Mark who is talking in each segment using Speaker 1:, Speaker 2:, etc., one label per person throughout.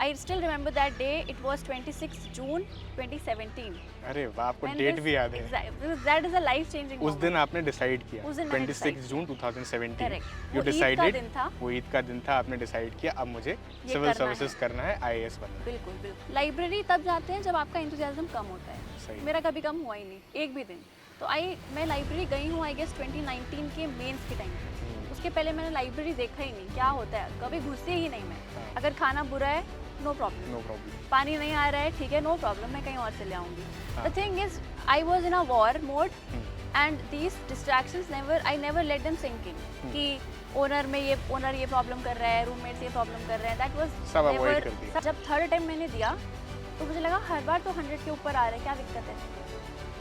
Speaker 1: I still remember that day, it was 26 June 2017।
Speaker 2: अरे वाह, आपको डेट भी याद है।
Speaker 1: That is a life changing
Speaker 2: उस दिन आपने डिसाइड किया,
Speaker 1: उस दिन मैंने
Speaker 2: 26 जून 2017,
Speaker 1: करेक्ट,
Speaker 2: यू
Speaker 1: वो ईद का
Speaker 2: डिसाइडेड,
Speaker 1: दिन था,
Speaker 2: वो ईद का दिन था, आपने डिसाइड किया अब मुझे
Speaker 1: ये
Speaker 2: सिविल
Speaker 1: करना है।
Speaker 2: सर्विसेज करना है, आईएएस बनना है।
Speaker 1: बिल्कुल बिल्कुल। लाइब्रेरी तब जाते हैं जब आपका एंथुसियाज्म कम होता है,
Speaker 2: सही।
Speaker 1: मेरा कभी कम हुआ ही नहीं एक भी दिन। तो मैं लाइब्रेरी गई हूँ आई गेस 2019 के मेंस के टाइम पे। उसके पहले मैंने लाइब्रेरी देखा ही नहीं, क्या होता है, कभी घुसी ही नहीं मैं।
Speaker 2: हाँ।
Speaker 1: अगर खाना बुरा है, नो प्रॉब्लम,
Speaker 2: नो प्रॉब्लम।
Speaker 1: पानी नहीं आ रहा है, ठीक है, नो प्रॉब्लम, मैं कहीं और से ले आऊँगी।
Speaker 2: हाँ।
Speaker 1: The thing is I was in a war mode and these distractions I never let them sink in कि ओनर ये प्रॉब्लम कर रहा है, रूममेट्स ये प्रॉब्लम कर रहे हैं। दैट
Speaker 2: सब
Speaker 1: वाज
Speaker 2: अवॉइड कर दिया।
Speaker 1: जब थर्ड टाइम मैंने दिया तो मुझे लगा हर बार तो 100 के ऊपर आ रहा है, क्या दिक्कत है।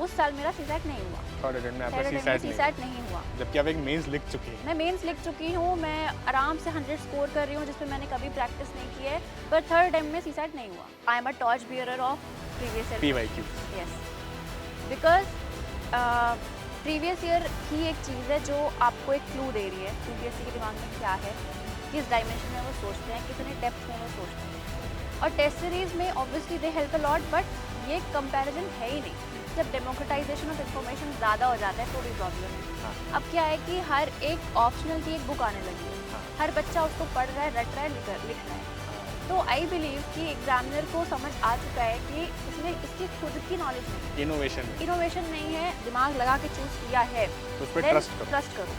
Speaker 1: उस साल मेरा सीसैट नहीं हुआ,
Speaker 2: थर्ड अटेम्प्ट में आपका
Speaker 1: थर्ड अटेम्प्ट में
Speaker 2: सीसैट
Speaker 1: सीसैट नहीं हुआ।
Speaker 2: जबकि आप एक मेंस लिख चुकी हैं।
Speaker 1: मैं मेंस लिख चुकी हूँ, मैं आराम से 100 स्कोर कर रही हूँ, जिसमें मैंने कभी प्रैक्टिस नहीं की है, पर थर्ड अटेम्प्ट में सीसैट नहीं हुआ। I am a torch bearer of previous year
Speaker 2: PYQ.
Speaker 1: Yes, because previous year ही एक चीज़ है जो आपको एक क्लू दे रही है यूपीएससी के दिमाग में क्या है, किस डायमेंशन में वो सोचते हैं, कितने डेप्थ में वो सोचते हैं। और टेस्ट सीरीज में obviously they help a lot, but ये कंपैरिजन है ही नहीं। जब डेमोक्रेटाइजेशन ऑफ इंफॉर्मेशन ज़्यादा हो जाता है तो भी प्रॉब्लम है।
Speaker 2: हाँ।
Speaker 1: अब क्या है कि हर एक ऑप्शनल की एक बुक आने लगी है,
Speaker 2: हाँ।
Speaker 1: हर बच्चा उसको पढ़ रहा है, रट रहा है, लिख रहा है। तो आई बिलीव कि एग्जामिनर को समझ आ चुका है कि इसमें इसकी खुद की नॉलेज नहीं है, इनोवेशन नहीं है, दिमाग लगा के चूज किया है,
Speaker 2: तो उस पर
Speaker 1: ट्रस्ट करो।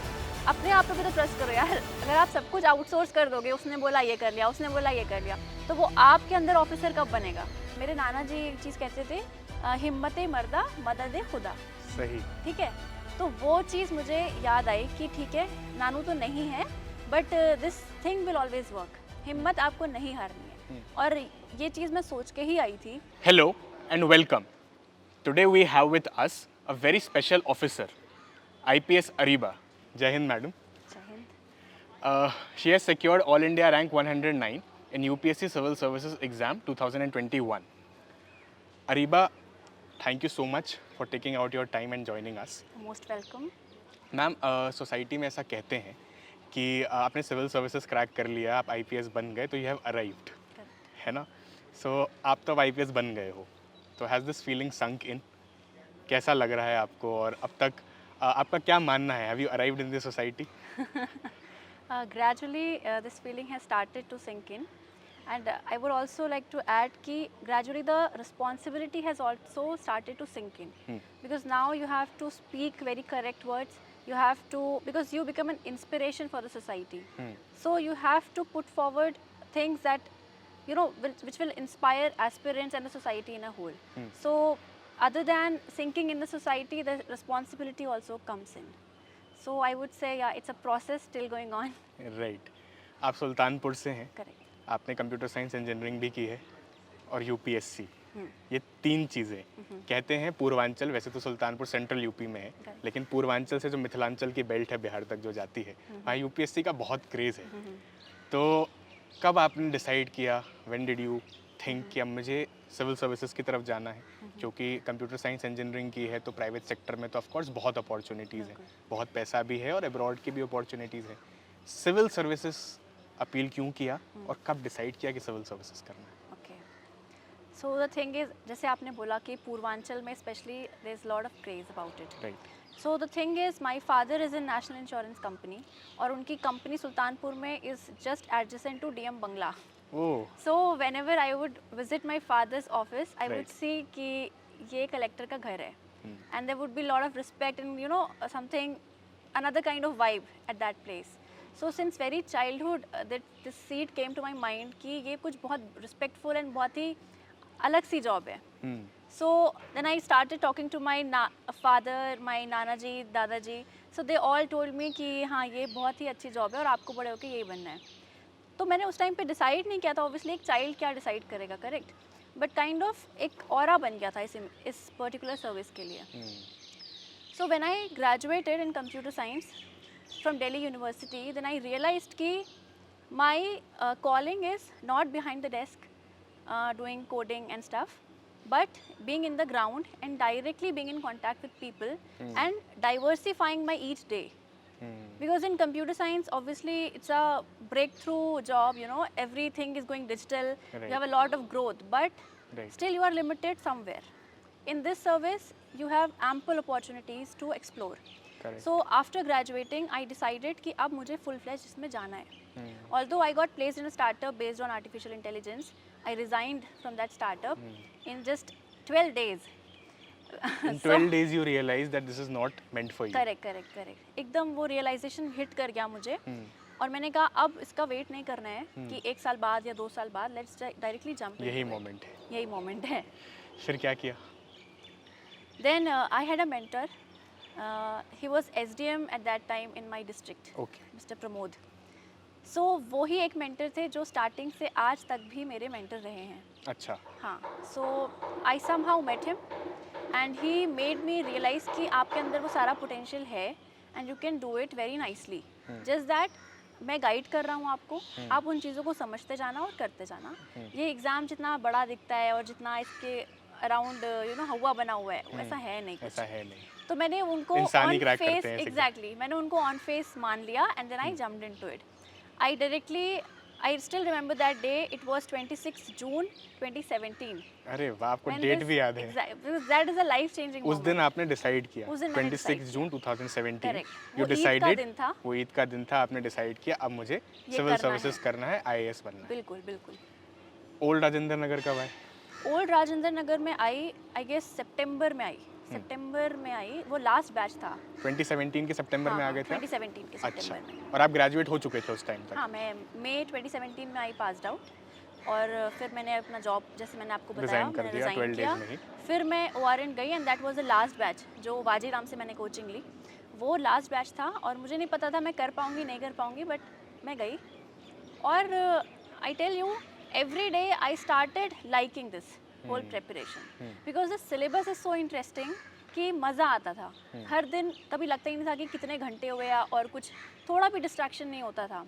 Speaker 1: अपने आप पे भी तो ट्रस्ट करो यार। अगर आप सब कुछ आउटसोर्स कर दोगे, उसने बोला ये कर लिया, उसने बोला ये कर लिया, तो वो आपके अंदर ऑफिसर कब बनेगा। मेरे नाना जी एक चीज़ कहते थे, हिम्मते मर्दा मदद खुदा।
Speaker 2: सही।
Speaker 1: ठीक है, तो वो चीज़ मुझे याद आई कि ठीक है, नानू तो नहीं है, but this thing will always work. हिम्मत आपको नहीं हारनी है, और ये चीज़ मैं सोच के ही आई थी।
Speaker 2: Hello and welcome. Today we have with us a very special officer, IPS Ariba. Jai Hind, madam.
Speaker 1: जय Hind.
Speaker 2: She has secured All India rank 109 in UPSC Civil Services exam 2021. Ariba, thank you so much for taking out your time and joining us.
Speaker 1: Most welcome.
Speaker 2: Ma'am, society में ऐसा कहते हैं कि आपने civil services crack कर लिया, आप IPS बन गए, तो यू हैव अराइव्ड, है ना। सो आप तो अब आईपीएस बन गए हो, तो हैज़ दिस फीलिंग संक इन, कैसा लग रहा है आपको, और अब तक आपका क्या मानना है, have you arrived in this society?
Speaker 1: Gradually this feeling has started to sink in, and I would also like to add कि gradually the responsibility has also started to sink in, because now you have to speak very correct words, you have to, because you become an inspiration for the society, so you have to put forward things that you know which will inspire aspirants and the society in a whole. So other than sinking in the society, the responsibility also comes in. So I would say yeah, it's a process still going on.
Speaker 2: Right. आप सुल्तानपुर से हैं,
Speaker 1: Correct.
Speaker 2: आपने computer science engineering भी की है और UPSC, ये तीन चीज़ें कहते हैं पूर्वांचल, वैसे तो सुल्तानपुर सेंट्रल यूपी में है, लेकिन पूर्वांचल से जो मिथिलांचल की बेल्ट है बिहार तक जो जाती है, वहाँ यूपीएससी का बहुत क्रेज़ है। तो कब आपने डिसाइड किया, व्हेन डिड यू थिंक कि अब मुझे सिविल सर्विसेज की तरफ जाना है, क्योंकि कंप्यूटर साइंस इंजीनियरिंग की है तो प्राइवेट सेक्टर में तो ऑफ कोर्स बहुत अपॉर्चुनिटीज़ हैं, बहुत पैसा भी है और अब्रॉड की भी अपॉर्चुनिटीज़ हैं। सिविल सर्विसेज अपील क्यों किया और कब डिसाइड किया कि सिविल सर्विसेज करना है?
Speaker 1: Okay. So the thing is, जैसे आपने बोला कि पूर्वांचल में specially there is lot of craze about it.
Speaker 2: Right.
Speaker 1: So the thing is, my father is in National Insurance Company, और उनकी कंपनी सुल्तानपुर में is just adjacent to DM Bangla.
Speaker 2: Oh.
Speaker 1: So whenever I would visit my father's office, I would
Speaker 2: Right.
Speaker 1: see कि ये collector का घर है, and there would be lot of respect and you know something, another kind of vibe at that place. So since very childhood, that this seat came to my mind कि ये कुछ बहुत respectful and बहुत ही अलग सी job है. So then I started talking to my father, my नाना जी, दादा जी. So they all told me कि हाँ ये बहुत ही अच्छी job है और आपको बड़े होकर यही बनना है. तो मैंने उस टाइम पे डिसाइड नहीं किया था, ऑब्वियसली एक चाइल्ड क्या डिसाइड करेगा, करेक्ट, बट काइंड ऑफ एक ऑरा बन गया था इस पर्टिकुलर सर्विस के लिए. So when I graduated in computer science from Delhi university, then I realised कि my calling is not behind the desk doing coding and stuff, but being in the ground and directly being in contact with people and diversifying my each day. Because in computer science, obviously, it's a breakthrough job, you know, everything is going digital,
Speaker 2: Right.
Speaker 1: you have a lot of growth, but
Speaker 2: Right.
Speaker 1: still you are limited somewhere. In this service, you have ample opportunities to explore.
Speaker 2: Correct.
Speaker 1: So after graduating, I decided कि अब मुझे full fledged इसमें जाना है. Although I got placed in a startup based on artificial intelligence, I resigned from that startup in just 12 days.
Speaker 2: In 12 days you realize that this is not meant for you.
Speaker 1: Correct एकदम वो realisation hit कर गया मुझे. और मैंने कहा अब इसका वेट नहीं करना है कि 1 साल बाद या 2 साल बाद, लेट्स डायरेक्टली जंप.
Speaker 2: यही मोमेंट है.
Speaker 1: यही मोमेंट है.
Speaker 2: फिर क्या किया?
Speaker 1: Then I had a mentor. He was SDM at that time in my district,
Speaker 2: Okay.
Speaker 1: Mr. Pramod. So वो ही एक mentor थे जो starting से आज तक भी मेरे mentor रहे हैं.
Speaker 2: अच्छा.
Speaker 1: हाँ. So I somehow met him and he made me realize कि आपके अंदर वो सारा potential है and you can do it very nicely. Just that मैं गाइड कर रहा हूँ आपको, आप उन चीज़ों को समझते जाना और करते जाना. ये एग्ज़ाम जितना बड़ा दिखता है और जितना इसके अराउंड यू नो हवा बना हुआ है, वैसा है नहीं कुछ.
Speaker 2: ऐसा है नहीं.
Speaker 1: तो मैंने उनको
Speaker 2: इंसानी
Speaker 1: ऑन
Speaker 2: crack
Speaker 1: फेस,
Speaker 2: करते हैं ऐसे.
Speaker 1: एग्जैक्टली मैंने उनको ऑन फेस मान लिया and then I jumped into it. I directly, I still remember that day, it was 26 June 2017.
Speaker 2: अरे वाह, आपको
Speaker 1: When
Speaker 2: डेट
Speaker 1: this-
Speaker 2: भी याद है.
Speaker 1: That is a life changing
Speaker 2: उस दिन आपने डिसाइड किया.
Speaker 1: उस दिन मैंने
Speaker 2: 26
Speaker 1: decide
Speaker 2: जून 2017.
Speaker 1: Correct.
Speaker 2: You
Speaker 1: वो ईद का
Speaker 2: decided.
Speaker 1: दिन था.
Speaker 2: वो ईद का दिन था. आपने डिसाइड किया अब मुझे
Speaker 1: ये
Speaker 2: सिविल
Speaker 1: करना
Speaker 2: सर्विसेज
Speaker 1: है.
Speaker 2: करना है, IAS बनना है.
Speaker 1: बिल्कुल बिल्कुल.
Speaker 2: ओल्ड राजेंद्र नगर कब आए?
Speaker 1: ओल्ड राजेंद्र नगर में आई गेस सितंबर में आई. सितंबर में आई, वो लास्ट बैच था.
Speaker 2: 2017 के सितंबर में आ गए थे.
Speaker 1: 2017 के
Speaker 2: अच्छा.
Speaker 1: सितंबर में.
Speaker 2: और आप ग्रेजुएट हो चुके थे उस टाइम तक?
Speaker 1: हाँ, मैं मई 2017 में आई पास्ड आउट. और फिर मैंने अपना जॉब, जैसे मैंने आपको बताया,
Speaker 2: Resign कर
Speaker 1: मैंने
Speaker 2: दिया
Speaker 1: resign
Speaker 2: 12
Speaker 1: किया.
Speaker 2: days में ही.
Speaker 1: फिर मैं ORN गई and that was the last batch जो वाजीराम से मैंने कोचिंग ली. वो लास्ट बैच था और मुझे नहीं पता था मैं कर पाऊँगी नहीं कर पाऊँगी, बट मैं गई. और I tell you, every day I started liking this whole preparation because the syllabus is so interesting कि मज़ा आता था. हर दिन कभी लगता ही नहीं था कि कितने घंटे हुए और कुछ थोड़ा भी डिस्ट्रैक्शन नहीं होता था.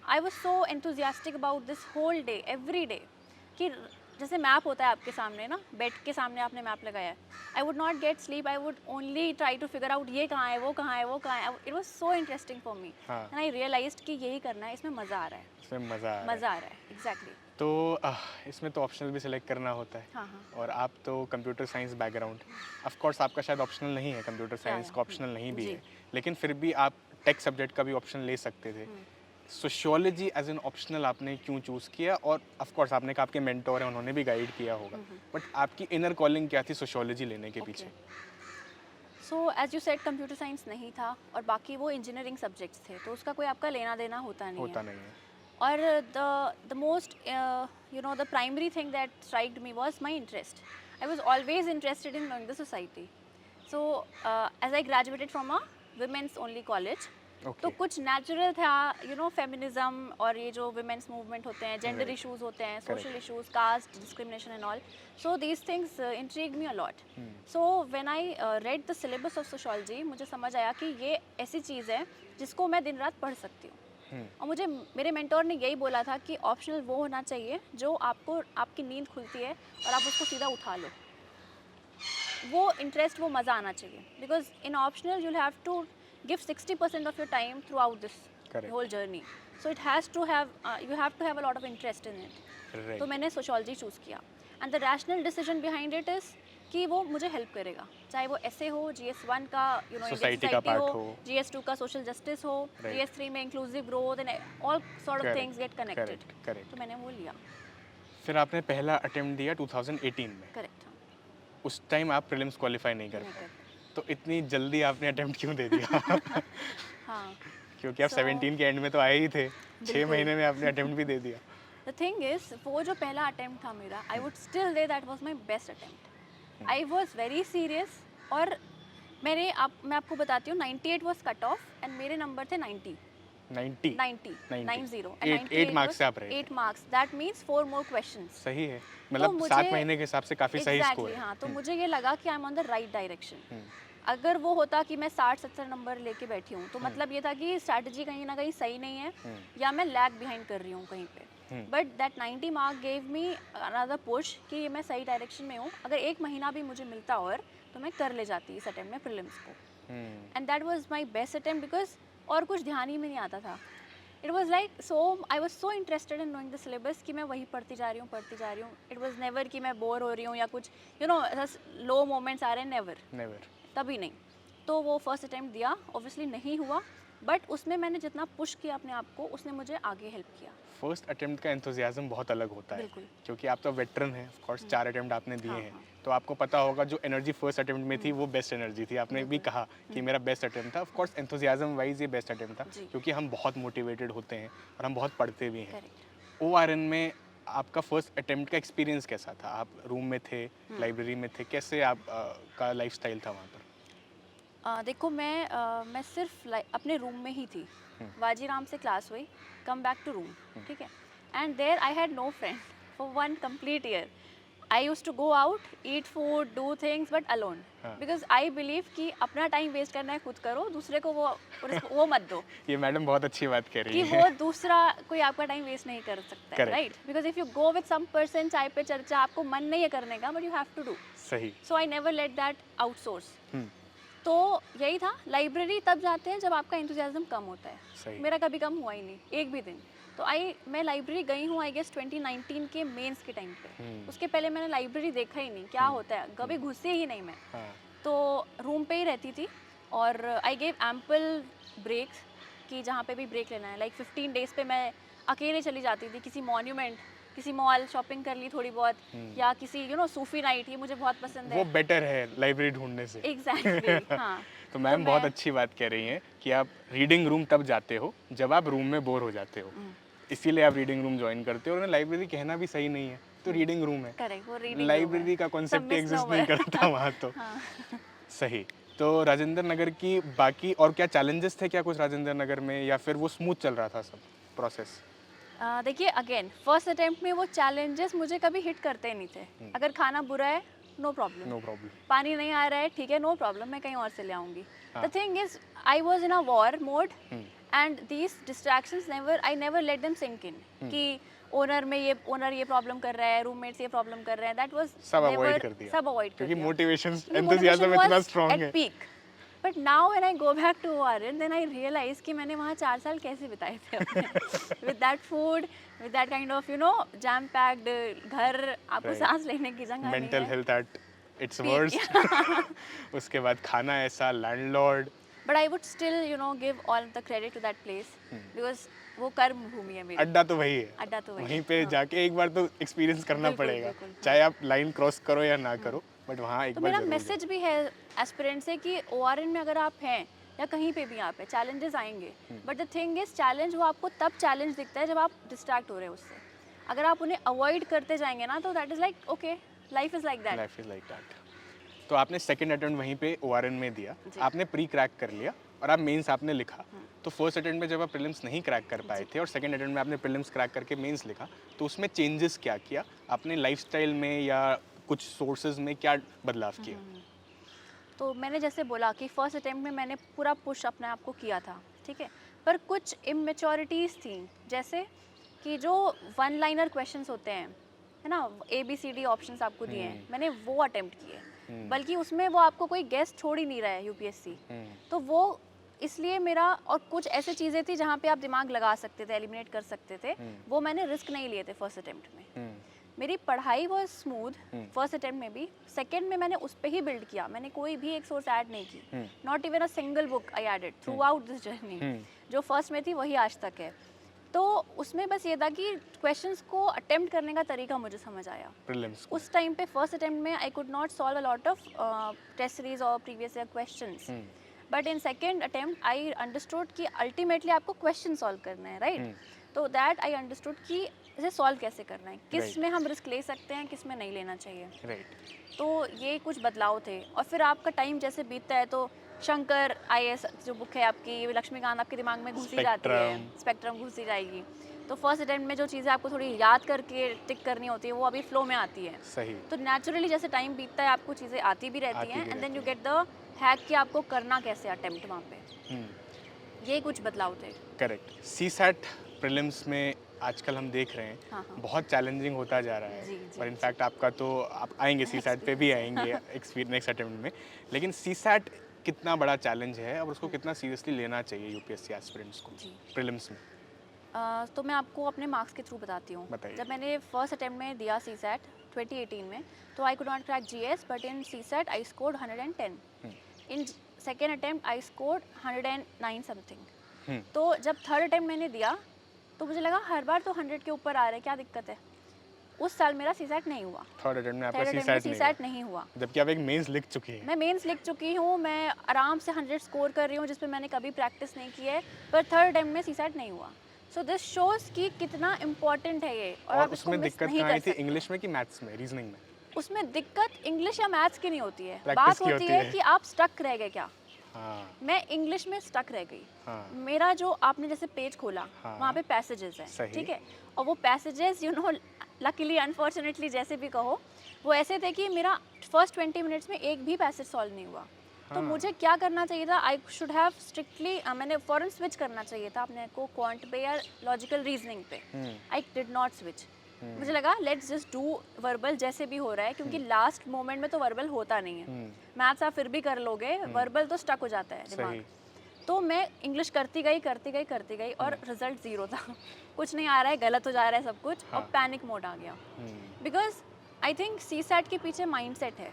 Speaker 1: I was so enthusiastic about this whole day, every day. कि जैसे मैप होता है आपके सामने ना, बेड के सामने आपने मैप लगाया है. I would not get sleep, I would only try to figure out ये कहाँ है, वो कहाँ है, वो कहाँ है. It was so interesting for me and I realised कि यही करना है, इसमें मज़ा आ रहा है.
Speaker 2: इसमें मज़ा आ रहा है.
Speaker 1: मज़ा आ रहा है, एग्जैक्टली.
Speaker 2: तो इसमें तो ऑप्शनल भी सिलेक्ट करना होता है.
Speaker 1: हाँ हाँ.
Speaker 2: और आप तो computer science background, of course आपका शायद ऑप्शनल नहीं है, कंप्यूटर साइंस का ऑप्शनल नहीं भी
Speaker 1: जी.
Speaker 2: है, लेकिन फिर भी आप टेक सब्जेक्ट का भी ऑप्शन ले सकते थे. सोशियोलॉजी एज एन ऑप्शनल आपने क्यों चूज़ किया? और ऑफ कोर्स आपने कहा आपके मेंटोर हैं, उन्होंने भी गाइड किया होगा, बट आपकी इनर कॉलिंग क्या थी सोशियोलॉजी लेने के पीछे?
Speaker 1: So as you said, computer science नहीं था और बाकी वो इंजीनियरिंग सब्जेक्ट्स थे, तो उसका कोई आपका लेना देना होता नहीं
Speaker 2: होता
Speaker 1: है.
Speaker 2: नहीं है.
Speaker 1: और the most you know, the primary thing that struck me was my interest. I was always interested in knowing the society. So as I graduated from a women's only college, तो कुछ नेचुरल था, you know, feminism और ये जो women's movement होते हैं, gender issues होते हैं, social issues, caste discrimination and all. So these things intrigue me a lot. So when I read the syllabus of sociology, मुझे समझ आया कि ये ऐसी चीज़ है जिसको मैं दिन रात पढ़ सकती हूँ. और मुझे मेरे मेंटोर ने यही बोला था कि ऑप्शनल वो होना चाहिए जो आपको, आपकी नींद खुलती है और आप उसको सीधा उठा लो. वो इंटरेस्ट, वो मज़ा आना चाहिए. Because in optional you have to give 60% of your time throughout this whole journey. So it has to have, you have to have a lot of interest in it.
Speaker 2: Right.
Speaker 1: तो मैंने sociology choose किया and the rational decision behind it is कि वो मुझे help करेगा, चाहे वो ऐसे हो, GS1 का यू नो
Speaker 2: सोसाइटी का पार्ट हो,
Speaker 1: GS2 का सोशल जस्टिस हो, GS3 में inclusive growth and all sort of things get connected. तो मैंने वो लिया.
Speaker 2: फिर आपने पहला अटेम्प्ट दिया 2018 में.
Speaker 1: करेक्ट.
Speaker 2: उस टाइम आप प्रीलिम्स क्वालिफाई नहीं कर पाए, तो इतनी जल्दी आपने अटेम्प्ट क्यों दे दिया?
Speaker 1: हाँ.
Speaker 2: क्योंकि आप 17 के एंड में तो आए ही थे, 6 महीने में आपने अटेम्प्ट भी दे दिया.
Speaker 1: The thing is, वो जो पहला अटेम्प्ट था मेरा, I would still say that was my best attempt. I was very serious. और मैं आपको बताती हूँ, 98 was cut off and मेरे नंबर थे 90.
Speaker 2: 8 मार्क्स से आप रहे.
Speaker 1: 8 marks. That means 4 more questions.
Speaker 2: सही है, मतलब 7 महीने के हिसाब से काफ़ी सही स्कोर है.
Speaker 1: हाँ, तो मुझे ये लगा कि I am on the right direction. अगर वो होता कि मैं 60-70 नंबर लेके बैठी हूँ, तो मतलब ये था कि स्ट्रैटेजी कहीं ना कहीं सही नहीं है या मैं लैग बिहाइंड कर रही हूँ कहीं पे. But that 90 mark gave me another push कि ये मैं सही डायरेक्शन में हूँ. अगर 1 महीना भी मुझे मिलता और तो मैं कर ले जाती इस अटेम्प्ट में प्रीलिम्स को. And that was my best attempt because और कुछ ध्यान ही में नहीं आता था. It was like so I was so interested in knowing the syllabus कि मैं वही पढ़ती जा रही हूँ. It was never कि मैं बोर हो रही हूँ या कुछ लो मोमेंट्स आ रहे हैं, नेवर. तभी नहीं. तो वो फर्स्ट अटेम्प्ट दिया, ऑब्वियसली नहीं हुआ, बट उसमें मैंने जितना पुश किया अपने आप को, उसने मुझे आगे हेल्प किया.
Speaker 2: फर्स्ट अटेम्प्ट का एंथुजियाज्म बहुत अलग होता है,
Speaker 1: बिल्कुल.
Speaker 2: क्योंकि आप तो वेटरन हैं, ऑफ कोर्स 4 अटेम्प्ट आपने दिए
Speaker 1: हाँ,
Speaker 2: हैं,
Speaker 1: हाँ.
Speaker 2: तो आपको पता होगा जो एनर्जी फर्स्ट अटेम्प्ट में थी वो बेस्ट एनर्जी थी. आपने भी कहा कि मेरा बेस्ट अटेम्प्ट था. ऑफ कोर्स एंथुजियाज्म वाइज ये बेस्ट अटेम्प्ट था, क्योंकि हम बहुत मोटिवेटेड होते हैं और हम बहुत पढ़ते भी हैं. ORN में आपका फर्स्ट अटेम्प्ट का एक्सपीरियंस कैसा था? आप रूम में थे, लाइब्रेरी में थे, कैसे आप का लाइफस्टाइल था वहाँ पर?
Speaker 1: देखो मैं सिर्फ अपने रूम में ही थी. वाजीराम से क्लास हुई, कम बैक टू रूम, ठीक है. And there I had no friend for 1 complete year. I used to go out, eat food, do things, but alone. Because I believe कि अपना टाइम वेस्ट करना है खुद करो, दूसरे को वो मत दो.
Speaker 2: ये मैडम बहुत अच्छी बात कह रही
Speaker 1: कि
Speaker 2: है
Speaker 1: वो दूसरा कोई आपका टाइम वेस्ट नहीं कर सकता है, right? Because if you go with some person, चाय पे चर्चा, आपको मन नहीं है करने का, but you have to do.
Speaker 2: सही.
Speaker 1: So I never let that outsource. तो यही था. लाइब्रेरी तब जाते हैं जब आपका एंथुसियाज्म कम होता है.
Speaker 2: सही.
Speaker 1: मेरा कभी कम हुआ ही नहीं, एक भी दिन. तो मैं लाइब्रेरी गई हूँ आई गेस 2019 के मेंस के टाइम पे. उसके पहले मैंने लाइब्रेरी देखा ही नहीं, क्या होता है, कभी घुसी ही नहीं मैं. तो रूम पे ही रहती थी और आई गेव एम्पल ब्रेक्स कि जहाँ पे भी ब्रेक लेना है. लाइक 15 डेज पे मैं अकेले चली जाती थी किसी मॉन्यूमेंट, किसी मॉल, शॉपिंग कर ली थोड़ी बहुत, या किसी सूफी नाइट, ये मुझे बहुत पसंद है.
Speaker 2: वो बेटर है लाइब्रेरी ढूंढने से.
Speaker 1: एग्जैक्टली. हाँ.
Speaker 2: तो मैम बहुत अच्छी बात कह रही हैं कि आप रीडिंग रूम तब जाते हो जब आप रूम में बोर हो जाते हो, इसीलिए आप रीडिंग रूम ज्वाइन करते हो. और लाइब्रेरी कहना भी सही नहीं है, तो रीडिंग रूम है.
Speaker 1: करेक्ट, वो रीडिंग.
Speaker 2: लाइब्रेरी का कॉन्सेप्ट एग्जिस्ट नहीं करता वहाँ तो. सही. तो राजेंद्र नगर की बाकी और क्या चैलेंजेस थे क्या कुछ राजेंद्र नगर में, या फिर वो स्मूथ चल रहा था सब प्रोसेस?
Speaker 1: देखिए अगेन फर्स्ट अटेम्प्ट में वो चैलेंजेस मुझे कभी हिट करते नहीं थे. अगर खाना बुरा है, नो प्रॉब्लम. पानी नहीं आ रहा है, ठीक है, नो प्रॉब्लम, मैं कहीं और से ले आऊंगी. The thing is I was in a war mode and these distractions I never let them sink in कि ओनर ये प्रॉब्लम कर रहा है, रूममेट्स ये प्रॉब्लम कर रहे हैं. दैट वाज
Speaker 2: सब अवॉइड कर दिया, क्योंकि मोटिवेशन एंथुसियाज्म इतना स्ट्रांग है.
Speaker 1: Peak. But now when I go back to ORN, then I realise कि मैंने वहाँ 4 साल कैसे बिताए थे with that food, with that kind of jam packed घर, आपको सांस लेने की जगह नहीं है.
Speaker 2: Mental health at its worst. उसके बाद खाना ऐसा, landlord.
Speaker 1: But I would still give all the credit to that place because वो कर्म भूमि है मेरी.
Speaker 2: अड्डा तो वही है.
Speaker 1: अड्डा तो
Speaker 2: वहीं पे जाके एक बार तो एक्सपीरियंस करना पड़ेगा, चाहे आप लाइन क्रॉस करो या ना करो, बट वहाँ एक बार.
Speaker 1: तो मेरा मैसेज भी है एस्पिरेंट से कि ORN में अगर आप हैं या कहीं पे भी आप हैं, चैलेंजेस आएंगे, but the thing is challenge वो आपको तब चैलेंज दिखता है जब आप डिस्ट्रैक्ट हो रहे हो उससे. अगर आप उन्हें अवॉइड करते जाएंगे ना, तो that is like okay, life is like that.
Speaker 2: तो आपने सेकंड अटेम्प्ट वहीं पे ORN में दिया, आपने प्री क्रैक कर लिया और आप मेंस आपने लिखा. तो फर्स्ट अटेम्प्ट में जब आप प्रीलिम्स नहीं क्रैक कर पाए थे और सेकंड अटेम्प्ट में आपने प्रीलिम्स क्रैक करके मेंस लिखा, तो उसमें चेंजेस क्या किया आपने लाइफस्टाइल में या कुछ सोर्सेज में, क्या बदलाव किया?
Speaker 1: तो मैंने जैसे बोला कि फर्स्ट अटेम्प्ट में मैंने पूरा पुश अपने आप को किया था, ठीक है, पर कुछ इमेच्योरिटीज़ थी, जैसे कि जो 1 लाइनर क्वेश्चंस होते हैं, है ना, ABCD ऑप्शंस आपको दिए हैं, मैंने वो अटेम्प्ट किए. बल्कि उसमें वो आपको कोई गेस छोड़ ही नहीं रहा है UPSC. तो वो इसलिए मेरा, और कुछ ऐसे चीज़ें थी जहाँ पे आप दिमाग लगा सकते थे, एलिमिनेट कर सकते थे, वो मैंने रिस्क नहीं लिए थे फर्स्ट अटेम्प्ट में. मेरी पढ़ाई वॉज स्मूथ फर्स्ट अटेम्प्ट में भी. सेकेंड में मैंने उस पर ही बिल्ड किया, मैंने कोई भी एक सोर्स ऐड नहीं की. Not even a single book I added throughout this journey. जो फर्स्ट में थी वही आज तक है. तो उसमें बस ये था कि क्वेश्चंस को अटेम्प्ट करने का तरीका मुझे समझ आया. उस टाइम पे फर्स्ट अटेम्प्ट में I could not solve a lot of test series और previous year questions, but in second attempt I understood कि अल्टीमेटली आपको क्वेश्चन सॉल्व करना है, राइट? तो दैट आई अंडरस्टूड कि इसे सॉल्व कैसे करना है, किस में हम रिस्क ले सकते हैं, किस में नहीं लेना चाहिए. तो ये कुछ बदलाव थे. और फिर आपका टाइम जैसे बीतता है तो शंकर IAS जो बुक है आपकी, ये लक्ष्मीकांत आपके दिमाग में घुसी जाती है, स्पेक्ट्रम घुसी जाएगी. तो फर्स्ट अटेम्प्ट में जो चीज़ें आपको थोड़ी याद करके टिक करनी होती है, वो अभी फ्लो में आती है.
Speaker 2: सही. तो
Speaker 1: नेचुरली जैसे टाइम बीतता है आपको चीज़ें आती भी रहती हैं, and then you get the hack कि आपको करना कैसे अटेम्प्ट वहाँ पे. ये कुछ बदलाव थे.
Speaker 2: करेक्ट. CSAT प्रीलिम्स में आजकल हम देख रहे हैं बहुत चैलेंजिंग होता जा रहा है. और इनफैक्ट आपका तो आप आएंगे CSAT पे भी आएंगे नेक्स्ट अटेम्प्ट में. लेकिन CSAT कितना बड़ा चैलेंज है और उसको कितना सीरियसली लेना चाहिए यूपीएससी एस्पिरेंट्स को
Speaker 1: जी।
Speaker 2: प्रीलिम्स में?
Speaker 1: तो मैं आपको अपने मार्क्स के थ्रू बताती हूँ।
Speaker 2: बताइए।
Speaker 1: जब मैंने फर्स्ट अटेम्प्ट में दिया सी सैट 2018 में, तो I could not crack GS, but in CSAT I scored 110। In second attempt I scored 109 something. तो जब थर्ड अटेम्प्ट मैंने दिया तो मुझे लगा हर बार तो 100 के ऊपर आ रहा है, क्या दिक्कत है। उस साल मेरा सी सैट नहीं हुआ,
Speaker 2: थर्ड अटेम्प्ट में आपका
Speaker 1: थर्ड
Speaker 2: सी
Speaker 1: अटेम्प्ट में
Speaker 2: सैट
Speaker 1: सी सैट नहीं हुआ।
Speaker 2: जबकि आप एक मेंस लिख चुकी हैं।
Speaker 1: मैं मेंस लिख चुकी हूँ, मैं आराम से 100 स्कोर कर रही हूँ, जिस पे मैंने कभी प्रैक्टिस नहीं की है, पर थर्ड अटेम्प्ट में सी सैट नहीं हुआ। सो दिस शोज कि कितना इम्पोर्टेंट है ये, और आप इसको
Speaker 2: उसमें
Speaker 1: मिस
Speaker 2: दिक्कत
Speaker 1: नहीं
Speaker 2: कहाँ
Speaker 1: कर
Speaker 2: आई थी,
Speaker 1: सकते।
Speaker 2: इंग्लिश में कि मैथ्स में, रीजनिंग में?
Speaker 1: उसमें दिक्कत इंग्लिश या मैथ्स की नहीं होती है,
Speaker 2: Practice
Speaker 1: बात
Speaker 2: की
Speaker 1: होती
Speaker 2: होती
Speaker 1: है
Speaker 2: है।
Speaker 1: कि आप स्टक रह गए क्या।
Speaker 2: हाँ
Speaker 1: मैं इंग्लिश में स्टक रह गई।
Speaker 2: हाँ
Speaker 1: मेरा जो आपने जैसे पेज खोला,
Speaker 2: हाँ।
Speaker 1: वहाँ पे पैसेजेस हैं,
Speaker 2: सही।
Speaker 1: ठीक है, और वो पैसेजेस लकीली अनफॉर्चुनेटली जैसे भी कहो, वो ऐसे थे कि मेरा फर्स्ट 20 मिनट्स में एक भी पैसेज सॉल्व नहीं हुआ। तो
Speaker 2: हाँ।
Speaker 1: मुझे क्या करना चाहिए था, आई शुड हैव स्ट्रिक्टली मैंने फ़ौरन स्विच करना चाहिए था अपने को क्वांट पे या लॉजिकल रीजनिंग पे। I did not switch. मुझे लगा लेट्स जस्ट डू वर्बल जैसे भी हो रहा है, क्योंकि लास्ट मोमेंट में तो वर्बल होता नहीं है। मैथ्स आप फिर भी कर लोगे, वर्बल तो स्टक हो जाता है दिमाग।
Speaker 2: सही।
Speaker 1: तो मैं इंग्लिश करती गई और रिजल्ट ज़ीरो था। कुछ नहीं आ रहा है, गलत हो जा रहा है सब कुछ, और पैनिक मोड आ गया। Because I think CSAT के पीछे माइंडसेट है।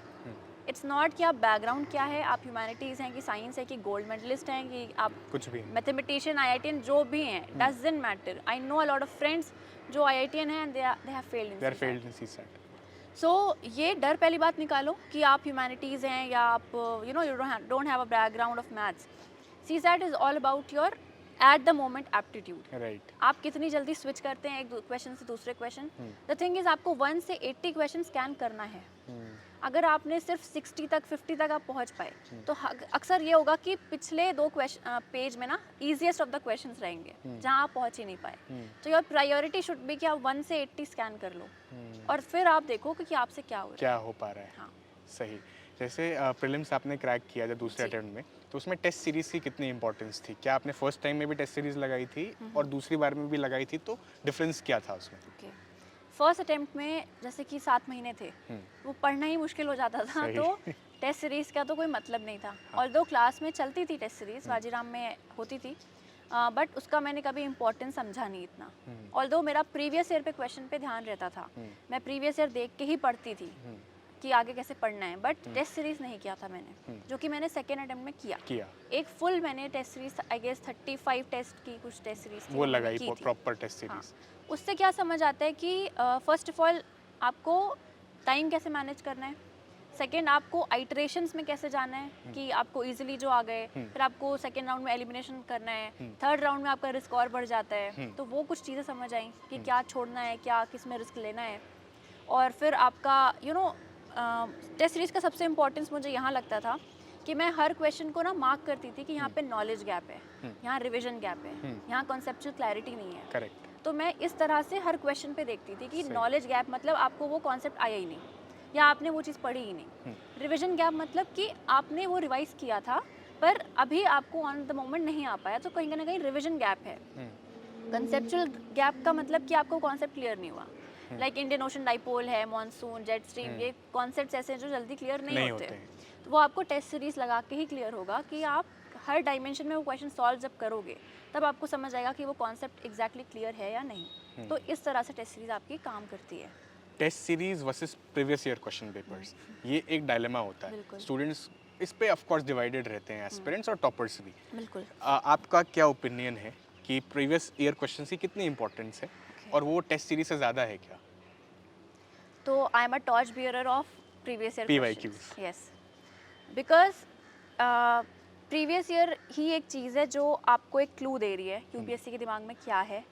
Speaker 1: इट्स नॉट कि आप बैकग्राउंड क्या है, आप ह्यूमैनिटीज़ हैं कि साइंस है कि गोल्ड मेडलिस्ट हैं कि आप
Speaker 2: कुछ भी
Speaker 1: मैथमेटिशियन आईआईटीएन जो भी हैं, doesn't matter. I know a lot of friends जो आईआईटीएन हैं and they have failed in
Speaker 2: CSAT.
Speaker 1: So ये डर पहली बात निकालो कि आप ह्यूमैनिटीज़ हैं या आप you don't have a background of maths. CSAT is all about your at the moment aptitude.
Speaker 2: Right.
Speaker 1: आप कितनी जल्दी स्विच करते हैं एक क्वेश्चन से दूसरे क्वेश्चन। द थिंग इज़ आपको 1 से 80 क्वेश्चन स्कैन करना है। अगर आपने सिर्फ 60 तक 50 तक आप पहुंच पाए, तो अक्सर ये होगा कि पिछले 2 पेज में ना ईजीएस्ट ऑफ द क्वेश्चंस रहेंगे जहां आप पहुंच ही नहीं पाए। तो योर प्रायोरिटी शुड बी कि आप 1 से 80 स्कैन कर लो, और फिर आप देखो कि आपसे क्या हो रहा है,
Speaker 2: क्या हो पा रहा है।
Speaker 1: हाँ।
Speaker 2: सही। जैसे प्रीलिम्स आपने क्रैक किया जब दूसरे अटेम्प्ट में, तो उसमें टेस्ट सीरीज की कितनी इंपॉर्टेंस थी? क्या आपने फर्स्ट टाइम में भी टेस्ट सीरीज लगाई थी और दूसरी बार में भी लगाई थी, तो डिफरेंस क्या था उसमें?
Speaker 1: फर्स्ट अटेम्प्ट में जैसे कि 7 महीने थे, वो पढ़ना ही मुश्किल हो जाता था, तो टेस्ट सीरीज़ का तो कोई मतलब नहीं था। ऑल्दो क्लास में चलती थी टेस्ट सीरीज़, वाजीराम में होती थी, बट उसका मैंने कभी इम्पोर्टेंस समझा नहीं इतना। ऑल्दो मेरा प्रीवियस ईयर पे क्वेश्चन पे ध्यान रहता था, मैं प्रीवियस ईयर देख के ही पढ़ती थी कि आगे कैसे पढ़ना है, बट टेस्ट सीरीज़ नहीं किया था मैंने, जो कि मैंने सेकेंड अटेम्प्ट में किया। एक फुल मैंने test series, I guess 35 test की कुछ टेस्ट सीरीज
Speaker 2: वो लगाई, प्रॉपर टेस्ट सीरीज।
Speaker 1: हाँ। उससे क्या समझ आता है कि फर्स्ट ऑफ ऑल आपको टाइम कैसे मैनेज करना है, सेकेंड आपको आइटरेशंस में कैसे जाना है कि आपको इजीली जो आ गए, फिर आपको सेकेंड राउंड में एलिमिनेशन करना है, थर्ड राउंड में आपका रिस्क और बढ़ जाता है। तो वो कुछ चीज़ें समझ आई कि क्या छोड़ना है, क्या किस में रिस्क लेना है। और फिर आपका टेस्ट सीरीज़ का सबसे इम्पोर्टेंस मुझे यहाँ लगता था कि मैं हर क्वेश्चन को ना मार्क करती थी कि यहाँ पे नॉलेज गैप है, यहाँ रिविजन गैप है, यहाँ कॉन्सेप्चुअल क्लैरिटी नहीं है।
Speaker 2: करेक्ट।
Speaker 1: तो मैं इस तरह से हर क्वेश्चन पे देखती थी कि नॉलेज गैप मतलब आपको वो कॉन्सेप्ट आया ही नहीं, या आपने वो चीज़ पढ़ी ही नहीं। रिविजन गैप मतलब कि आपने वो रिवाइज किया था, पर अभी आपको ऑन द मोमेंट नहीं आ पाया, तो कहीं ना कहीं रिविजन गैप है। कंसेप्चुअल गैप का मतलब कि आपको कॉन्सेप्ट क्लियर नहीं हुआ, लाइक इंडियन ओशन डाइपोल है, मॉनसून, जेट स्ट्रीम, ये कॉन्सेप्ट्स ऐसे हैं जो जल्दी क्लियर नहीं होते। तो वो आपको टेस्ट सीरीज लगा के ही क्लियर होगा कि आप हर डायमेंशन में वो क्वेश्चन सॉल्व जब करोगे, तब आपको समझ आएगा कि वो कॉन्सेप्ट एग्जैक्टली क्लियर है या नहीं। तो इस तरह से टेस्ट सीरीज आपकी काम करती है।
Speaker 2: Test series versus previous year question papers, ये एक डायलेमा होता है। स्टूडेंट्स इस पे ऑफ कोर्स डिवाइडेड रहते हैं, एस्पिरेंट्स और टॉपर्स भी।
Speaker 1: बिल्कुल।
Speaker 2: आपका क्या ओपिनियन है कि प्रीवियस ईयर क्वेश्चन की कितनी इंपॉर्टेंस है, और वो टेस्ट सीरीज से ज़्यादा है क्या?
Speaker 1: तो I am a torch bearer of previous year
Speaker 2: PYQs।
Speaker 1: Yes, because previous year ही एक चीज़ है जो आपको एक क्लू दे रही है यूपीएससी के दिमाग में क्या है,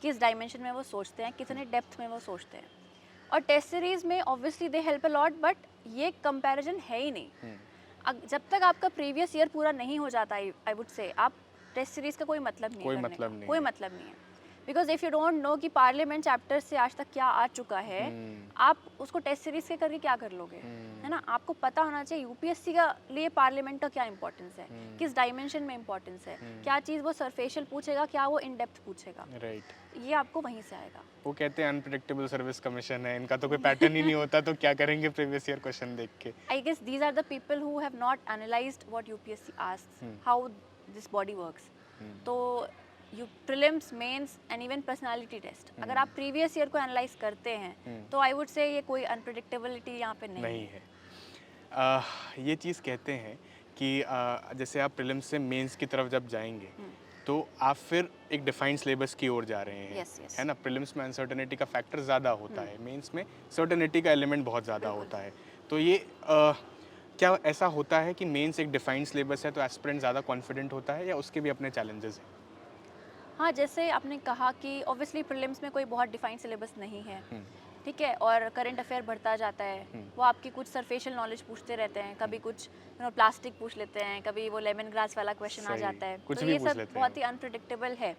Speaker 1: किस डायमेंशन में वो सोचते हैं, कितने डेप्थ में वो सोचते हैं। और टेस्ट सीरीज में obviously they help a lot, but ये कंपैरिजन है ही नहीं। जब तक आपका प्रीवियस ईयर पूरा नहीं हो जाता, आई वुड से आप टेस्ट सीरीज का कोई मतलब नहीं है,
Speaker 2: कोई मतलब नहीं
Speaker 1: कोई
Speaker 2: है।
Speaker 1: मतलब नहीं है। Because if you don't know कि पार्लियामेंट चैप्टर से आज तक क्या आ चुका है, आप उसको टेस्ट सीरीज के करके क्या कर लोगे, है ना। आपको पता होना चाहिए यूपीएससी का लिए पार्लियामेंट का क्या इंपॉर्टेंस है, किस डायमेंशन में इंपॉर्टेंस है, क्या चीज़ वो सरफेशियल पूछेगा, क्या वो इन डेप्थ पूछेगा,
Speaker 2: राइट।
Speaker 1: ये आपको वहीं से आएगा।
Speaker 2: वो कहते हैं अनप्रेडिक्टेबल सर्विस कमीशन है, इनका तो कोई पैटर्न ही नहीं होता, तो क्या करेंगे प्रीवियस ईयर क्वेश्चन देख के।
Speaker 1: I guess these are the people who have not analyzed what UPSC asks, how this body works. तो you prelims, mains and even personality test, अगर आप previous year को analyze करते हैं तो I would say ये कोई unpredictability यहाँ पे नहीं
Speaker 2: है। ये चीज़ कहते हैं कि जैसे आप प्रीलिम्स से मेंस की तरफ जब जाएंगे तो आप फिर एक डिफाइंड सिलेबस की ओर जा रहे हैं, है ना। प्रीलिम्स में अनसर्टेनिटी का फैक्टर ज़्यादा होता है, मेंस में सर्टेनिटी का एलिमेंट बहुत ज़्यादा होता है। तो ये क्या ऐसा होता है कि मेंस एक डिफाइंड सिलेबस है तो एस्पिरेंट ज़्यादा कॉन्फिडेंट होता है, या उसके भी अपने चैलेंजेस हैं?
Speaker 1: हाँ, जैसे आपने कहा कि ऑब्वियसली प्रीलिम्स में कोई बहुत डिफाइंड सिलेबस नहीं है, ठीक है, और करंट अफेयर बढ़ता जाता है, वो आपकी कुछ सरफेशियल नॉलेज पूछते रहते हैं, कभी कुछ प्लास्टिक पूछ लेते हैं, कभी वो लेमन ग्रास वाला क्वेश्चन आ जाता है,
Speaker 2: कुछ
Speaker 1: तो
Speaker 2: भी
Speaker 1: ये
Speaker 2: पूछ
Speaker 1: सब
Speaker 2: लेते हैं।
Speaker 1: बहुत ही अनप्रिडिक्टेबल है।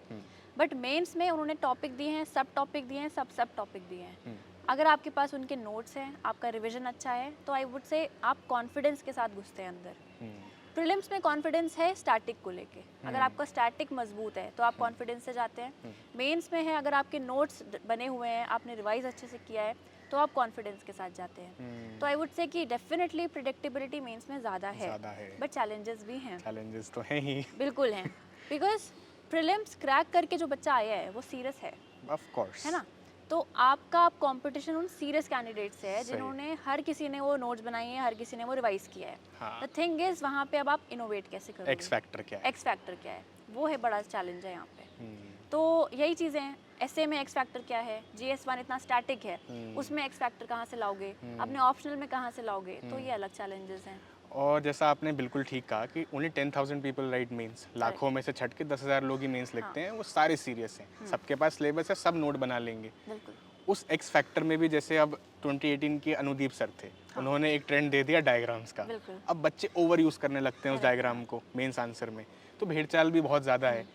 Speaker 1: बट मेंस में उन्होंने टॉपिक दिए हैं, सब टॉपिक दिए हैं, सब टॉपिक दिए हैं। अगर आपके पास उनके नोट्स हैं, आपका रिविजन अच्छा है, तो आई वुड से आप कॉन्फिडेंस के साथ घुसते हैं अंदर। प्रीलिम्स में कॉन्फिडेंस है स्टैटिक को लेके, अगर आपका स्टैटिक मजबूत है तो आप कॉन्फिडेंस से जाते हैं। मेंस में है अगर आपके नोट्स बने हुए हैं, आपने रिवाइज अच्छे से किया है, तो आप कॉन्फिडेंस के साथ जाते हैं। तो आई वुड से कि डेफिनेटली प्रिडिक्टेबिलिटी मेंस में ज़्यादा है, बट चैलेंजेस भी हैं।
Speaker 2: चैलेंजेस तो हैं ही,
Speaker 1: बिल्कुल हैं, बिकॉज प्रीलिम्स क्रैक करके जो बच्चा आया है वो सीरियस है,
Speaker 2: ऑफ कोर्स,
Speaker 1: है ना। तो आपका कंपटीशन उन सीरियस कैंडिडेट से है जिन्होंने हर किसी ने वो नोट्स बनाए हैं, हर किसी ने वो रिवाइज किया है। द थिंग इज वहाँ पे अब आप इनोवेट कैसे करोगे,
Speaker 2: एक्स फैक्टर क्या है,
Speaker 1: एक्स फैक्टर क्या है, वो है बड़ा चैलेंज है यहाँ पे। तो यही चीज़ें हैं, एसए में एक्स फैक्टर क्या है, जीएस1 इतना स्टैटिक है, उसमें एक्स फैक्टर कहाँ से लाओगे, अपने ऑप्शनल में कहाँ से लाओगे, तो ये अलग चैलेंजेस हैं।
Speaker 2: और जैसा आपने बिल्कुल ठीक कहा कि ओनली 10,000 पीपल राइट मेंस, लाखों में से छट के 10,000 लोग ही मेंस लिखते हैं, वो सारे सीरियस हैं, सबके पास सिलेबस है, सब नोट बना लेंगे।
Speaker 1: बिल्कुल।
Speaker 2: उस एक्स फैक्टर में भी जैसे अब 2018 के अनुदीप सर थे, उन्होंने एक ट्रेंड दे दिया डायग्राम्स का। अब बच्चे ओवर यूज़ करने लगते हैं उस डायग्राम को मेंस आंसर में, तो भेड़चाल भी बहुत ज़्यादा है।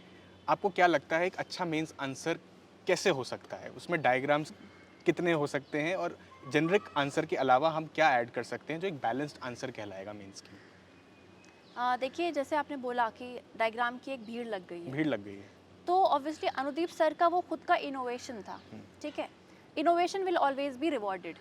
Speaker 2: आपको क्या लगता है एक अच्छा मेंस आंसर कैसे हो सकता है, उसमें डायग्राम्स कितने हो सकते हैं, और जेनरिक आंसर के अलावा हम क्या ऐड कर सकते हैं जो एक बैलेंस्ड आंसर कहलाएगा मेंस की?
Speaker 1: देखिए, जैसे आपने बोला कि डायग्राम की एक भीड़ लग गई है,
Speaker 2: भीड़ लग गई है,
Speaker 1: तो ऑब्वियसली अनुदीप सर का वो खुद का इनोवेशन था, ठीक है। Innovation will always be rewarded,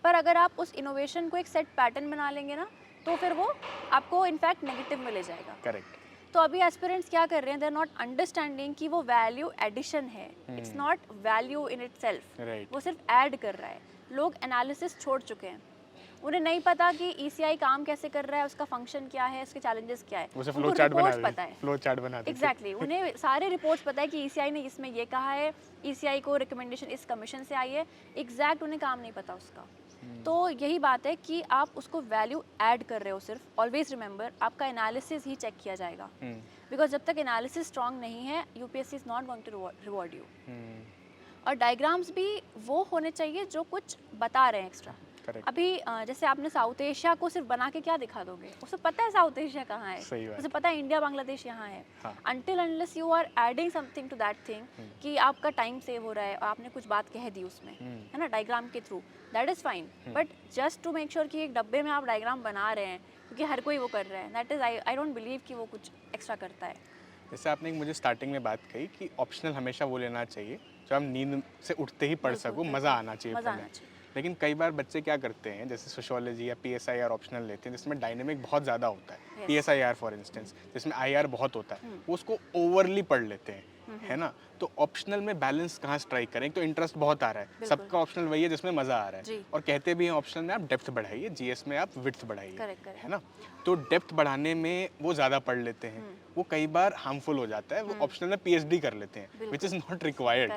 Speaker 1: पर अगर आप उस इनोवेशन को एक सेट पैटर्न बना लेंगे ना, तो फिर वो आपको इनफैक्ट नेगेटिव में ले जाएगा।
Speaker 2: करेक्ट।
Speaker 1: तो अभी एस्पिरेंट्स क्या कर रहे हैं, दे आर नॉट अंडरस्टैंडिंग कि वो वैल्यू एडिशन है, it's not value in itself, वो सिर्फ ऐड कर रहा है। लोग एनालिसिस छोड़ चुके हैं, उन्हें नहीं पता कि ईसीआई काम कैसे कर रहा है, उसका फंक्शन क्या है, उसके चैलेंजेस क्या है,
Speaker 2: उनको फ्लो चार्ट
Speaker 1: पता है,
Speaker 2: फ्लो चार्ट बना देते हैं।
Speaker 1: एग्जैक्टली, उन्हें सारे रिपोर्ट्स पता है कि ईसीआई ने इसमें ये कहा है, ईसीआई को रिकमेंडेशन इस कमीशन से आई है, एग्जैक्ट उन्हें काम नहीं पता उसका। तो यही बात है कि आप उसको वैल्यू ऐड कर रहे हो सिर्फ। ऑलवेज रिमेंबर, आपका एनालिसिस ही चेक किया जाएगा, बिकॉज जब तक एनालिसिस स्ट्रांग नहीं है, UPSC is not going to reward you. और डायग्राम्स भी वो होने चाहिए जो कुछ बता रहे हैं एक्स्ट्रा। अभी जैसे आपने साउथ एशिया को सिर्फ बना के क्या दिखा दोगे, उसे पता है साउथ एशिया कहाँ है, उसे पता है इंडिया बांग्लादेश यहाँ है। Until unless you are adding something to that thing, कि आपका टाइम सेव हो रहा है, आपने कुछ बात कह दी उसमें, है ना, डायग्राम के through, that is fine. But just to make sure कि एक डब्बे में आप डायग्राम बना रहे हैं क्योंकि हर कोई वो कर रहा है, that is I don't believe कि वो कुछ एक्स्ट्रा करता है।
Speaker 2: जैसे आपने मुझे स्टार्टिंग में बात कही कि ऑप्शनल हमेशा वो लेना चाहिए जो हम नींद से उठते ही पढ़ सको, मज़ा आना चाहिए। लेकिन कई बार बच्चे क्या करते हैं, जैसे सोशियोलॉजी या पीएसआईआर ऑप्शनल लेते हैं जिसमें डायनेमिक बहुत ज़्यादा होता है, पीएसआईआर फॉर इंस्टेंस जिसमें आईआर बहुत होता है, वो उसको ओवरली पढ़ लेते हैं, है ना। तो ऑप्शनल में बैलेंस कहाँ स्ट्राइक करें? तो इंटरेस्ट बहुत आ रहा है, सबका ऑप्शनल वही है जिसमें मज़ा आ रहा है, और कहते भी हैं ऑप्शनल में आप डेप्थ बढ़ाइए, जीएस में आप विड्थ बढ़ाइए, है ना। तो डेप्थ बढ़ाने में वो ज़्यादा पढ़ लेते हैं, वो कई बार हार्मफुल हो जाता है, वो ऑप्शनल में पीएचडी कर लेते हैं, which is not required,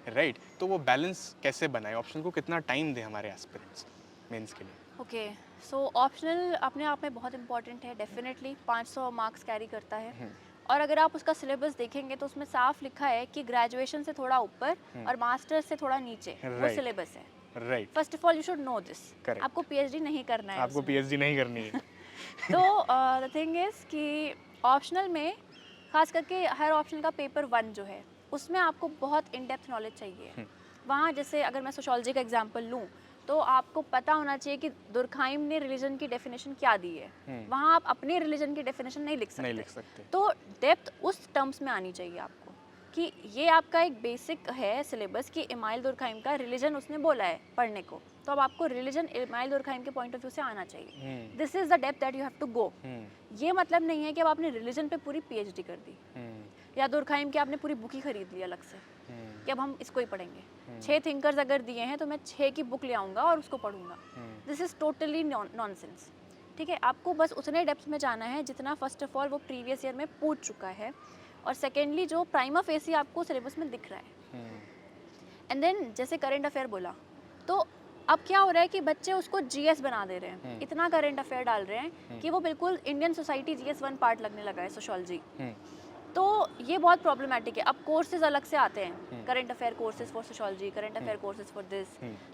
Speaker 2: right. तो वो बैलेंस कैसे बनाए, ऑप्शनल को कितना टाइम दें हमारे एस्पिरेंट्स मेंस के लिए?
Speaker 1: ओके, सो ऑप्शनल अपने आप में बहुत इंपॉर्टेंट है, डेफिनेटली 500 मार्क्स कैरी करता है। और अगर आप उसका सिलेबस देखेंगे तो उसमें साफ लिखा है कि ग्रेजुएशन से थोड़ा ऊपर और मास्टर्स से थोड़ा नीचे वो सिलेबस है,
Speaker 2: right.
Speaker 1: First of all you should know this, आपको पीएचडी नहीं करना है,
Speaker 2: आपको पीएचडी नहीं करनी है।
Speaker 1: तो द थिंग इज कि ऑप्शनल में खास करके हर ऑप्शनल का पेपर 1 जो है उसमें आपको बहुत इन डेप्थ नॉलेज चाहिए। वहाँ जैसे अगर मैं सोशोलॉजी का एग्जांपल लूँ तो आपको पता होना चाहिए कि दुर्खाइम ने रिलीजन की डेफिनेशन क्या दी है। वहाँ आप अपने रिलीजन की डेफिनेशन नहीं लिख सकते। तो डेप्थ उस टर्म्स में आनी चाहिए आपको कि ये आपका एक बेसिक है सिलेबस कि इमाइल दुर्खाइम का रिलीजन उसने बोला है पढ़ने को, तो अब आपको रिलीजन इमाइल दुर्खाइम के पॉइंट ऑफ व्यू से आना चाहिए। This is the depth that you have to go. ये मतलब नहीं है कि अब आपने रिलीजन पे पूरी पीएचडी कर दी या दुर्खाइम की आपने पूरी बुक ही खरीद ली अलग से कि अब हम इसको ही पढ़ेंगे। 6 थिंकर्स अगर दिए हैं तो मैं 6 की बुक ले आऊँगा और उसको पढ़ूंगा। This is totally nonsense. ठीक है, आपको बस उतने डेप्थ में जाना है जितना फर्स्ट ऑफ ऑल वो प्रीवियस ईयर में पूछ चुका है, और सेकेंडली जो प्राइमा फेसी आपको सिलेबस में दिख रहा है। एंड देन जैसे करंट अफेयर बोला, तो अब क्या हो रहा है कि बच्चे उसको जीएस बना दे रहे हैं। इतना करंट अफेयर डाल रहे हैं कि वो बिल्कुल इंडियन सोसाइटी जीएस 1 पार्ट लगने लगा है सोशोलॉजी। तो ये बहुत प्रॉब्लमेटिक है। अब कोर्सेज अलग से आते हैं, current affair courses for sociology, current affair courses for this,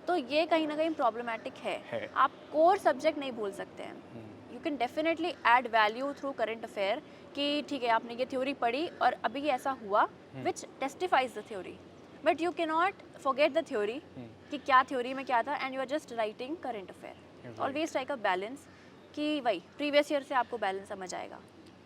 Speaker 1: तो ये कहीं ना कहीं प्रॉब्लमेटिक है। आप कोर सब्जेक्ट नहीं भूल सकते हैं। You can definitely add value through current affair कि ठीक है आपने ये थ्योरी पढ़ी और अभी ये ऐसा हुआ which testifies the theory, but you can not forget the theory कि क्या थ्योरी में क्या था, and you are just writing current affair. Always strike a balance कि वही प्रीवियस ईयर से आपको बैलेंस समझ आएगा।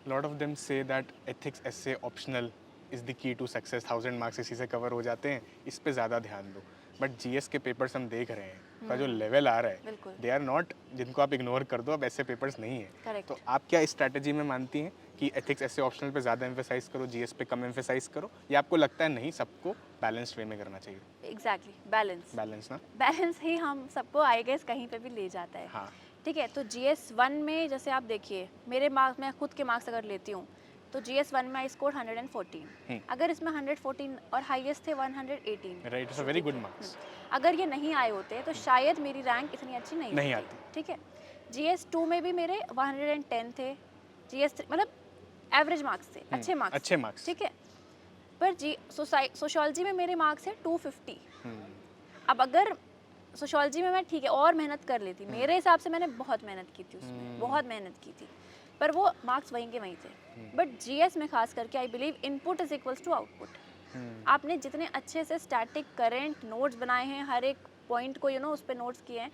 Speaker 2: लॉट ऑफ देम से that ethics essay optional is the key to success, 1000 marks इसी से कवर हो जाते हैं, इस पे ज़्यादा ध्यान दो। बट जीएस के पेपर्स हम देख रहे हैं का जो लेवल आ रहा है, दे आर नॉट, जिनको आप इग्नोर कर दो, अब ऐसे पेपर्स नहीं है।
Speaker 1: Correct.
Speaker 2: तो आप क्या इस स्ट्रैटेजी में मानती हैं कि एथिक्स ऐसे ऑप्शनल पे ज़्यादा एम्फेसाइज करो, जीएस पे कम एम्फेसाइज करो, या आपको लगता है नहीं सबको बैलेंस्ड वे में करना चाहिए?
Speaker 1: एग्जैक्टली, बैलेंस
Speaker 2: ना
Speaker 1: बैलेंस ही हम सबको आई गेस कहीं पे भी ले जाता है।
Speaker 2: हाँ।
Speaker 1: ठीक है, तो जीएस 1 में जैसे आप देखिए मेरे मार्क्स, मैं खुद के मार्क्स अगर लेती हूँ तो जीएस 1 में आई स्कोर 114। अगर इसमें 114 और हाईएस्ट थे 118,
Speaker 2: right, it's a very good marks.
Speaker 1: अगर ये नहीं आए होते तो शायद मेरी रैंक इतनी अच्छी नहीं
Speaker 2: आती।
Speaker 1: ठीक है, जीएस 2 में भी मेरे 110 थे, जीएस 3 मतलब एवरेज मार्क्स थे, अच्छे मार्क्स। ठीक है, पर सोशोलॉजी में मेरे मार्क्स है 250। अब अगर सोशोलॉजी में मैं ठीक है और मेहनत कर लेती, मेरे हिसाब से मैंने बहुत मेहनत की थी उसमें, बहुत मेहनत की थी, पर वो मार्क्स वहीं के वहीं थे। बट जीएस में खास करके I believe input is equals to output. आपने जितने अच्छे से स्टैटिक करंट नोट्स बनाए हैं, हर एक पॉइंट को उस पर नोट्स किए हैं,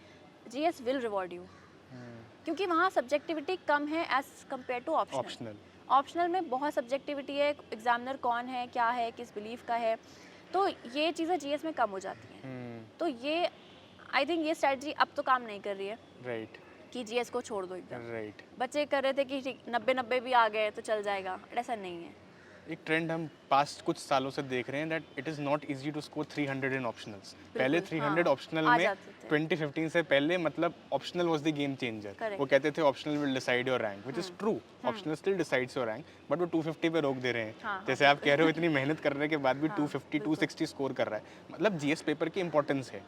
Speaker 1: जीएस विल रिवॉर्ड यू, क्योंकि वहाँ सब्जेक्टिविटी कम है as compare to optional. Optional में बहुत सब्जेक्टिविटी है, एग्जामिनर कौन है, क्या है, किस बिलीफ का है, तो ये चीज़ें जीएस में कम हो जाती हैं। तो ये आई थिंक ये स्ट्रेटजी अब तो काम नहीं कर रही है।
Speaker 2: राइट,
Speaker 1: कि जीएस को छोड़ दो एकदम।
Speaker 2: राइट।
Speaker 1: बच्चे कर रहे थे कि ठीक 90 भी आ गए तो चल जाएगा, ऐसा नहीं है।
Speaker 2: एक ट्रेंड हम पास्ट कुछ सालों से देख रहे हैं that it is not easy to score 300 in optionals. पहले 300 ऑप्शनल में 2015 से पहले मतलब optional was the game changer. वो कहते थे optional will decide your rank, which is true, optional still decides your rank, but वो 250 पे रोक दे रहे हैं। जैसे आप कह रहे हो इतनी मेहनत करने के बाद भी 250 260 स्कोर कर रहा है, मतलब जीएस पेपर की इंपॉर्टेंस है।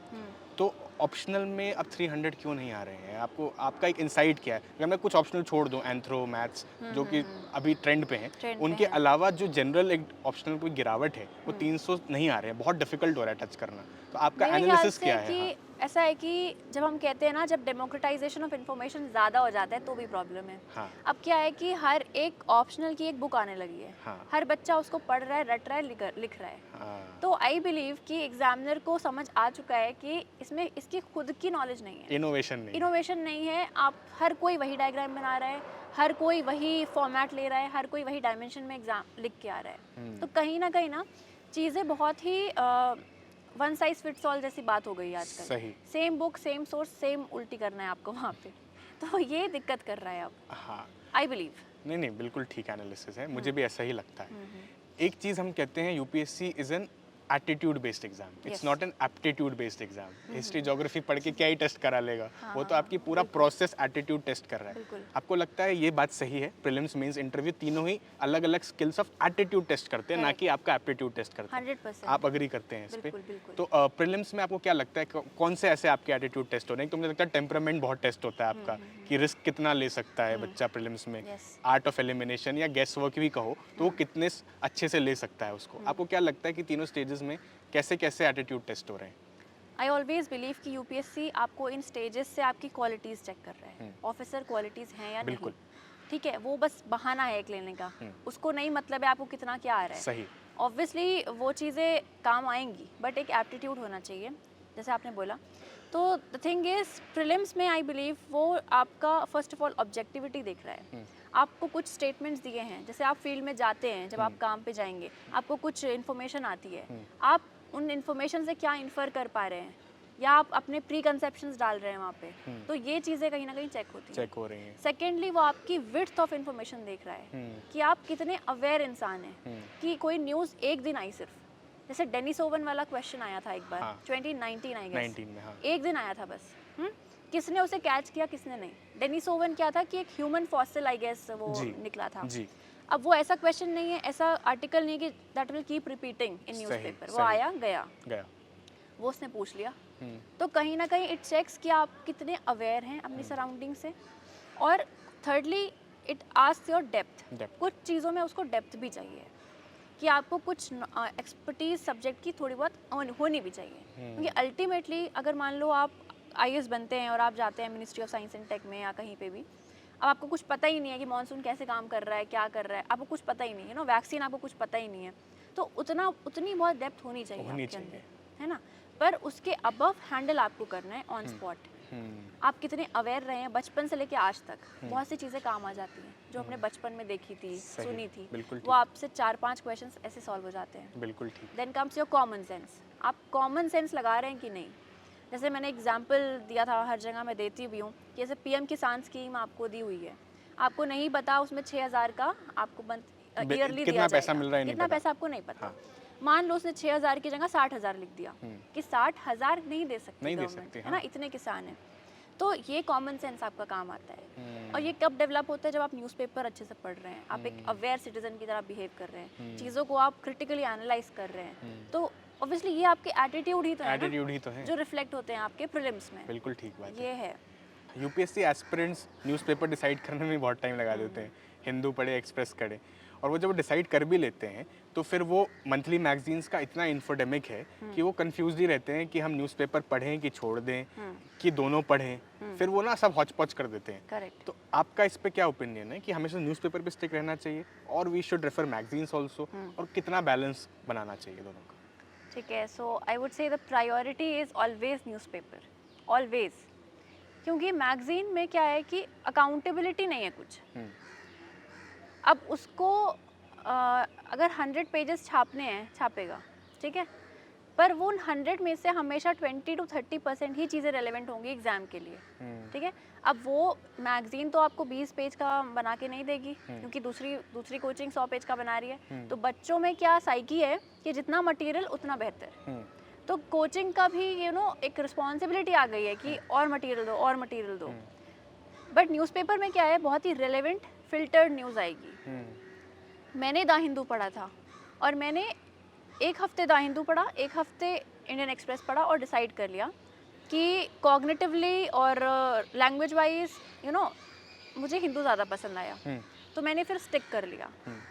Speaker 2: तो ऑप्शनल में अब 300 क्यों नहीं आ रहे हैं? आपको, आपका एक इंसाइट क्या है? अगर मैं कुछ ऑप्शनल छोड़ दूं, एंथ्रो, मैथ्स जो कि अभी ट्रेंड पे हैं, उनके अलावा जो जनरल एक ऑप्शनल कोई गिरावट है वो 300 नहीं आ रहे हैं, बहुत डिफिकल्ट हो रहा है टच करना। तो आपका एनालिसिस क्या है?
Speaker 1: कि ऐसा है कि जब हम कहते हैं ना, जब डेमोक्रेटाइजेशन ऑफ इन्फॉर्मेशन ज़्यादा हो जाता है तो भी प्रॉब्लम है। अब क्या है कि हर एक ऑप्शनल की एक बुक आने लगी है, हर बच्चा उसको पढ़ रहा है, रट रहा है, लिख रहा है। तो आई बिलीव कि एग्जामिनर को समझ आ चुका है कि इसमें इसकी खुद की नॉलेज नहीं है, इनोवेशन नहीं है। आप हर कोई वही डायग्राम बना रहा है, हर कोई वही फॉर्मेट ले रहा है, हर कोई वही डायमेंशन में एग्जाम लिख के आ रहा है। तो कहीं ना चीज़ें बहुत ही वन साइज फिट्स ऑल जैसी बात हो गई है आजकल।
Speaker 2: सही, same
Speaker 1: book, same source, same उल्टी करना है आपको वहाँ पे, तो ये दिक्कत कर रहा है अब।
Speaker 2: हाँ,
Speaker 1: आई बिलीव।
Speaker 2: नहीं, बिल्कुल ठीक एनालिसिस है, मुझे भी ऐसा ही लगता है। एक चीज़ हम कहते हैं UPSC is an attitude based exam, it's not an aptitude based exam. History geography पढ़ के क्या ही टेस्ट करा लेगा, वो तो आपकी पूरा प्रोसेस एटीट्यूड टेस्ट कर रहा है। आपको लगता है ये बात सही है? प्रीलिम्स, मेंस, इंटरव्यू तीनों ही अलग अलग स्किल्स ऑफ एटीट्यूड टेस्ट करते हैं, ना कि आपका एप्टीट्यूड टेस्ट करते हैं।
Speaker 1: 100%।
Speaker 2: आप अग्री करते हैं इस पे? तो प्रीलिम्स में आपको क्या लगता है कौन से ऐसे आपके एटीट्यूड टेस्ट हो रहे हैं? तो मुझे लगता है टेम्परामेंट बहुत टेस्ट होता है आपका, कि रिस्क कितना ले सकता है बच्चा प्रीलिम्स में, आर्ट ऑफ एलिमिनेशन या गेस वर्क भी कहो तो वो कितने अच्छे से ले सकता है उसको। आपको क्या लगता है कि तीनों स्टेजेस में कैसे कैसे एटीट्यूड टेस्ट हो रहे हैं?
Speaker 1: आई ऑलवेज बिलीव कि यूपीएससी आपको इन स्टेजेस से आपकी क्वालिटीज़ चेक कर रहा है, ऑफिसर क्वालिटीज़ हैं या नहीं। ठीक है, वो बस बहाना है एक लेने का, उसको नहीं मतलब है आपको कितना क्या आ रहा है।
Speaker 2: सही।
Speaker 1: ऑब्वियसली वो चीज़ें काम आएंगी, बट एक एप्टीट्यूड होना चाहिए जैसे आपने बोला। तो द थिंग इज प्रीलिम्स में आई बिलीव वो आपका फर्स्ट ऑफ ऑल ऑब्जेक्टिविटी देख रहा है। आपको कुछ स्टेटमेंट्स दिए हैं, जैसे आप फील्ड में जाते हैं, जब आप काम पे जाएंगे आपको कुछ इन्फॉर्मेशन आती है, आप उन इन्फॉर्मेशन से क्या इन्फर कर पा रहे हैं, या आप अपने प्री कंसेप्शंस डाल रहे हैं वहाँ पे, तो ये चीज़ें कहीं ना कहीं चेक होती हैं,
Speaker 2: चेक हो रही हैं।
Speaker 1: सेकेंडली वो आपकी विड्थ ऑफ इन्फॉर्मेशन देख रहा है कि आप कितने अवेयर इंसान हैं, कि कोई न्यूज़ एक दिन आई सिर्फ, जैसे डेनिस ओवन वाला क्वेश्चन आया था एक बार,
Speaker 2: हाँ।
Speaker 1: 2019 आई गेस,
Speaker 2: 19 में, हाँ।
Speaker 1: एक दिन आया था बस। किसने उसे कैच किया, किसने नहीं। डेनिस ओवन क्या था कि एक ह्यूमन फॉसिल आई गेस वो निकला था
Speaker 2: जी।
Speaker 1: अब वो ऐसा क्वेश्चन नहीं है, ऐसा आर्टिकल नहीं है कि that will keep repeating in newspaper, वो आया गया, वो उसने पूछ लिया। तो कहीं ना कहीं इट चेक्स कि आप कितने अवेयर हैं अपनी सराउंडिंग से। और thirdly it asks your depth, कुछ चीज़ों में उसको डेप्थ भी चाहिए कि आपको कुछ एक्सपर्टीज सब्जेक्ट की थोड़ी बहुत होनी भी चाहिए, क्योंकि अल्टीमेटली अगर मान लो आप IAS बनते हैं और आप जाते हैं ministry of science and tech में या कहीं पे भी, अब आपको कुछ पता ही नहीं है कि मॉनसून कैसे काम कर रहा है, क्या कर रहा है, आपको कुछ पता ही नहीं है, वैक्सीन आपको कुछ पता ही नहीं है, तो उतनी बहुत डेप्थ होनी चाहिए आपके अंदर, है ना। पर उसके अबव हैंडल आपको करना है ऑन स्पॉट। आप कितने अवेयर रहे हैं बचपन से लेके आज तक, बहुत सी चीज़ें काम आ जाती हैं जो हमने बचपन में देखी थी, सुनी थी, वो आपसे 4-5 क्वेश्चंस ऐसे सॉल्व हो जाते हैं।
Speaker 2: बिल्कुल ठीक।
Speaker 1: Then comes your common sense, आप कॉमन सेंस लगा रहे हैं कि नहीं। जैसे मैंने एग्जाम्पल दिया था, हर जगह मैं देती भी हूँ, कि जैसे PM किसान स्कीम आपको दी हुई है, आपको नहीं पता उसमें 6,000 का आपको ईयरली
Speaker 2: कितना पैसा मिल रहा है,
Speaker 1: कितना पैसा आपको नहीं पता। मान लो उसने 6,000 की जगह 60,000 लिख दिया कि 60,000 नहीं दे सकती गवर्नमेंट, है ना, इतने किसान हैं। तो ये कॉमन सेंस आपका काम आता है। और ये कब डेवलप होता है, जब आप न्यूज़पेपर अच्छे से पढ़ रहे हैं, आप एक अवेयर सिटीजन की तरह बिहेव कर रहे हैं, चीज़ों को आप क्रिटिकली एनालाइज कर रहे हैं, तो ऑब्वियसली ये आपके एटीट्यूड ही तो है जो रिफ्लेक्ट होते हैं आपके प्रीलिम्स में।
Speaker 2: बिल्कुल ठीक बात
Speaker 1: ये है।
Speaker 2: UPSC एस्पिरेंट्स न्यूज़पेपर डिसाइड करने में बहुत टाइम लगा देते हैं, हिंदू पढ़े, एक्सप्रेस पढ़े, और वो जब डिसाइड कर भी लेते हैं तो फिर वो मंथली मैगजीन्स का इतना इन्फोडेमिक है कि वो कंफ्यूज ही रहते हैं कि हम न्यूज़पेपर पढ़ें कि छोड़ दें, कि दोनों पढ़ें, फिर वो ना सब हौच पौच कर देते हैं।
Speaker 1: करेक्ट।
Speaker 2: तो आपका इस पे क्या ओपिनियन है कि हमेशा न्यूज़पेपर पे स्टिक रहना चाहिए और we should refer magazines also, और कितना बैलेंस बनाना चाहिए दोनों का?
Speaker 1: ठीक है, so I would say the priority is always newspaper, always, क्योंकि मैगजीन में क्या है कि अकाउंटेबिलिटी नहीं है कुछ। अब उसको अगर 100 पेजेस छापने हैं, छापेगा, ठीक है, पर वो उन 100 में से हमेशा 20 to 30% ही चीज़ें रेलेवेंट होंगी एग्ज़ाम के लिए, ठीक है। अब वो मैगज़ीन तो आपको 20 पेज का बना के नहीं देगी, क्योंकि दूसरी कोचिंग 100 पेज का बना रही है। तो बच्चों में क्या साइकी है कि जितना मटेरियल उतना बेहतर। तो कोचिंग का भी एक रिस्पॉन्सिबिलिटी आ गई है कि और मटेरियल दो। बट न्यूज़पेपर में क्या है, बहुत ही रेलेवेंट फिल्टर्ड न्यूज़ आएगी। मैंने द हिंदू पढ़ा था और मैंने एक हफ्ते द हिंदू पढ़ा, एक हफ्ते इंडियन एक्सप्रेस पढ़ा और डिसाइड कर लिया कि कॉग्निटिवली और लैंग्वेज वाइज मुझे हिंदू ज़्यादा पसंद आया, तो मैंने फिर स्टिक कर लिया।